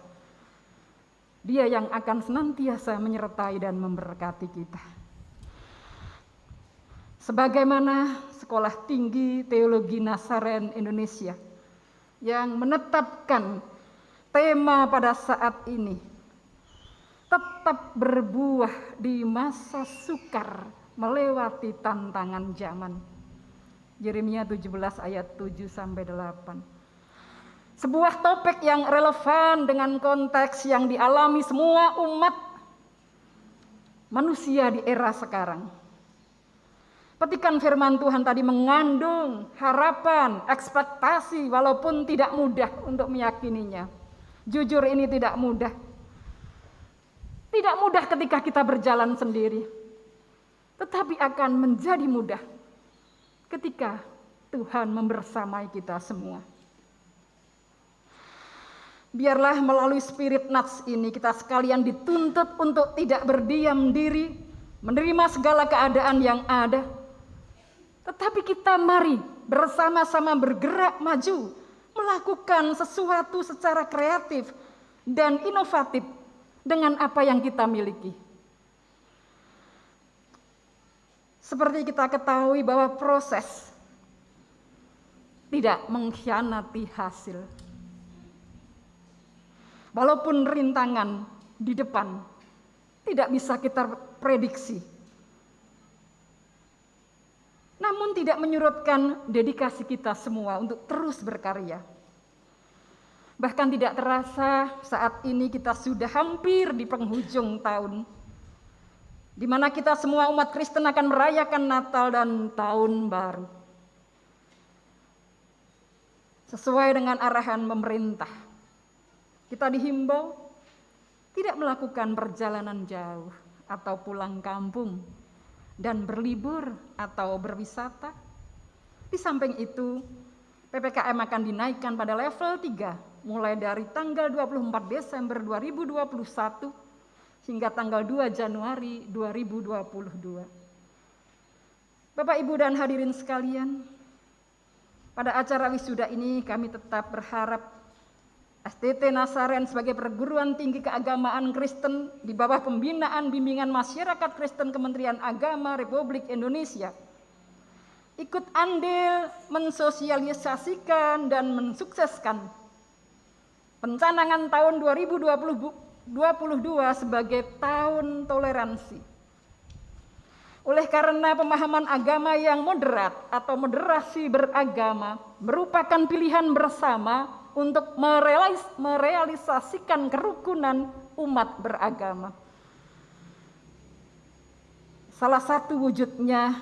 Dia yang akan senantiasa menyertai dan memberkati kita. Sebagaimana Sekolah Tinggi Teologi Nazaren Indonesia yang menetapkan tema pada saat ini, tetap berbuah di masa sukar melewati tantangan zaman. Yeremia 17 ayat 7-8. Sebuah topik yang relevan dengan konteks yang dialami semua umat manusia di era sekarang. Petikan firman Tuhan tadi mengandung harapan, ekspektasi, walaupun tidak mudah untuk meyakininya. Jujur ini tidak mudah. Tidak mudah ketika kita berjalan sendiri, tetapi akan menjadi mudah ketika Tuhan membersamai kita semua. Biarlah melalui spirit nats ini kita sekalian dituntut untuk tidak berdiam diri, menerima segala keadaan yang ada. Tetapi kita mari bersama-sama bergerak maju, melakukan sesuatu secara kreatif dan inovatif dengan apa yang kita miliki. Seperti kita ketahui bahwa proses tidak mengkhianati hasil. Walaupun rintangan di depan tidak bisa kita prediksi, namun tidak menyurutkan dedikasi kita semua untuk terus berkarya. Bahkan tidak terasa saat ini kita sudah hampir di penghujung tahun, di mana kita semua umat Kristen akan merayakan Natal dan Tahun Baru. Sesuai dengan arahan pemerintah, kita dihimbau tidak melakukan perjalanan jauh atau pulang kampung dan berlibur atau berwisata. Di samping itu, PPKM akan dinaikkan pada level 3 mulai dari tanggal 24 Desember 2021 hingga tanggal 2 Januari 2022. Bapak, Ibu, dan hadirin sekalian, pada acara wisuda ini kami tetap berharap STT Nazaren sebagai perguruan tinggi keagamaan Kristen di bawah pembinaan bimbingan masyarakat Kristen Kementerian Agama Republik Indonesia ikut andil mensosialisasikan dan mensukseskan pencanangan tahun 2022 sebagai tahun toleransi. Oleh karena pemahaman agama yang moderat atau moderasi beragama merupakan pilihan bersama untuk merealisasikan kerukunan umat beragama. Salah satu wujudnya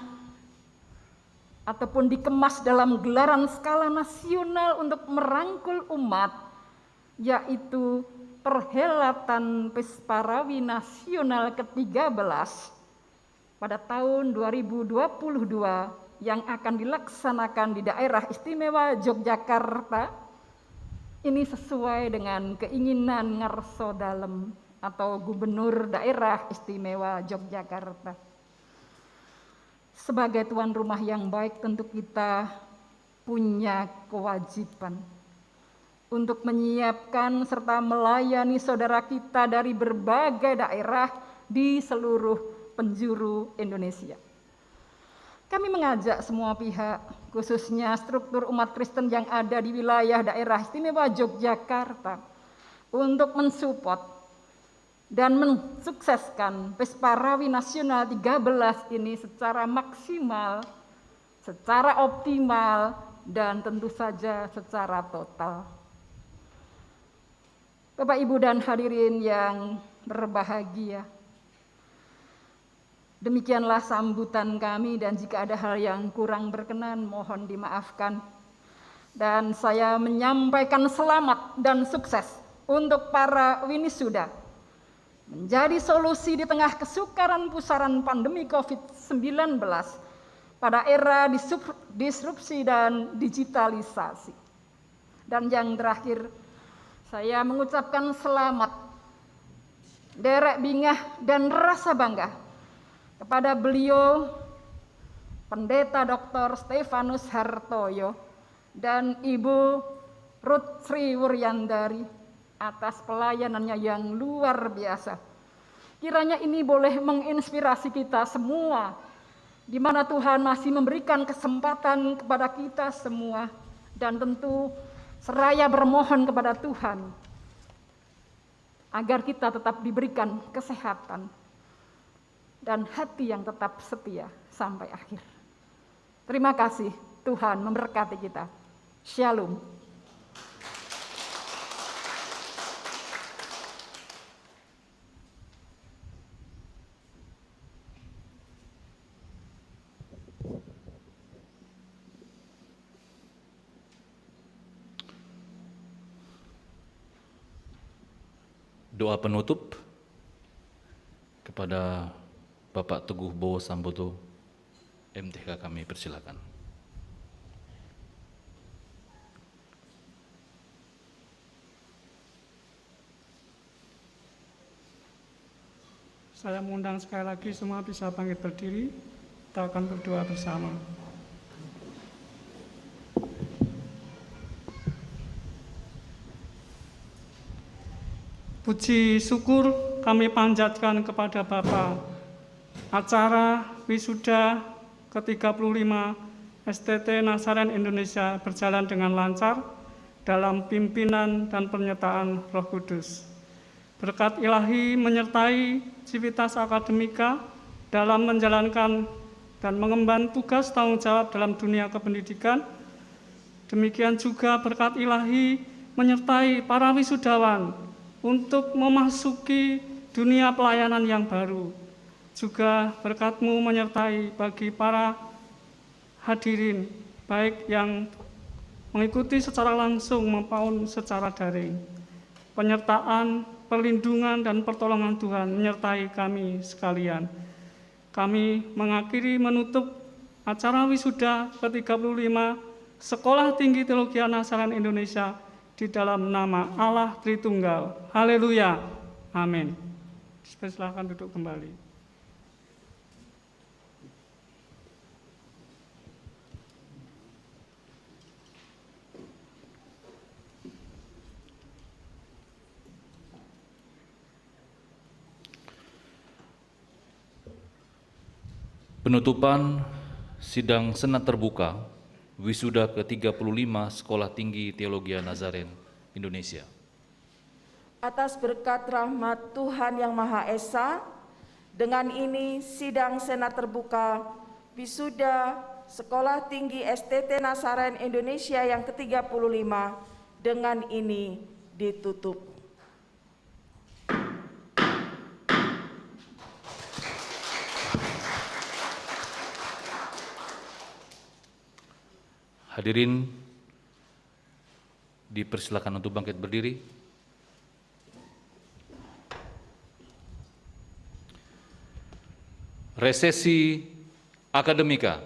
ataupun dikemas dalam gelaran skala nasional untuk merangkul umat, yaitu Perhelatan Pesparawi Nasional ke-13 pada tahun 2022 yang akan dilaksanakan di daerah istimewa Yogyakarta. Ini sesuai dengan keinginan Ngarso Dalem atau Gubernur Daerah Istimewa Yogyakarta. Sebagai tuan rumah yang baik, tentu kita punya kewajiban untuk menyiapkan serta melayani saudara kita dari berbagai daerah di seluruh penjuru Indonesia. Kami mengajak semua pihak, khususnya struktur umat Kristen yang ada di wilayah daerah istimewa Yogyakarta, untuk mensupport dan mensukseskan Pesparawi Nasional 13 ini secara maksimal, secara optimal, dan tentu saja secara total. Bapak, Ibu, dan hadirin yang berbahagia, demikianlah sambutan kami, dan jika ada hal yang kurang berkenan mohon dimaafkan. Dan saya menyampaikan selamat dan sukses untuk para winisuda menjadi solusi di tengah kesukaran pusaran pandemi COVID-19 pada era disrupsi dan digitalisasi. Dan yang terakhir, saya mengucapkan selamat, derek bingah dan rasa bangga kepada beliau Pendeta Dr. Stefanus Hartoyo dan Ibu Ruth Sri Wuryandari atas pelayanannya yang luar biasa. Kiranya ini boleh menginspirasi kita semua, di mana Tuhan masih memberikan kesempatan kepada kita semua, dan tentu seraya bermohon kepada Tuhan agar kita tetap diberikan kesehatan dan hati yang tetap setia sampai akhir. Terima kasih, Tuhan memberkati kita. Shalom. Doa penutup kepada Bapak Teguh Bowo Sambodo, MTK, kami persilakan. Saya mengundang sekali lagi semua bisa bangkit berdiri, kita akan berdoa bersama. Puji syukur kami panjatkan kepada Bapa. Acara wisuda ke-35 STT Nazaren Indonesia berjalan dengan lancar dalam pimpinan dan penyertaan Roh Kudus. Berkat ilahi menyertai civitas akademika dalam menjalankan dan mengemban tugas tanggung jawab dalam dunia kependidikan. Demikian juga berkat ilahi menyertai para wisudawan untuk memasuki dunia pelayanan yang baru. Juga berkat-Mu menyertai bagi para hadirin, baik yang mengikuti secara langsung maupun secara daring. Penyertaan, perlindungan, dan pertolongan Tuhan menyertai kami sekalian. Kami mengakhiri menutup acara wisuda ke-35 Sekolah Tinggi Teologi Nazaren Indonesia di dalam nama Allah Tritunggal. Haleluya. Amin. Silakan duduk kembali. Penutupan sidang Senat Terbuka Wisuda ke-35 Sekolah Tinggi Teologi Nazaren Indonesia. Atas berkat rahmat Tuhan Yang Maha Esa, dengan ini sidang Senat Terbuka Wisuda Sekolah Tinggi STT Nazaren Indonesia yang ke-35 dengan ini ditutup. Hadirin dipersilakan untuk bangkit berdiri. Resesi akademika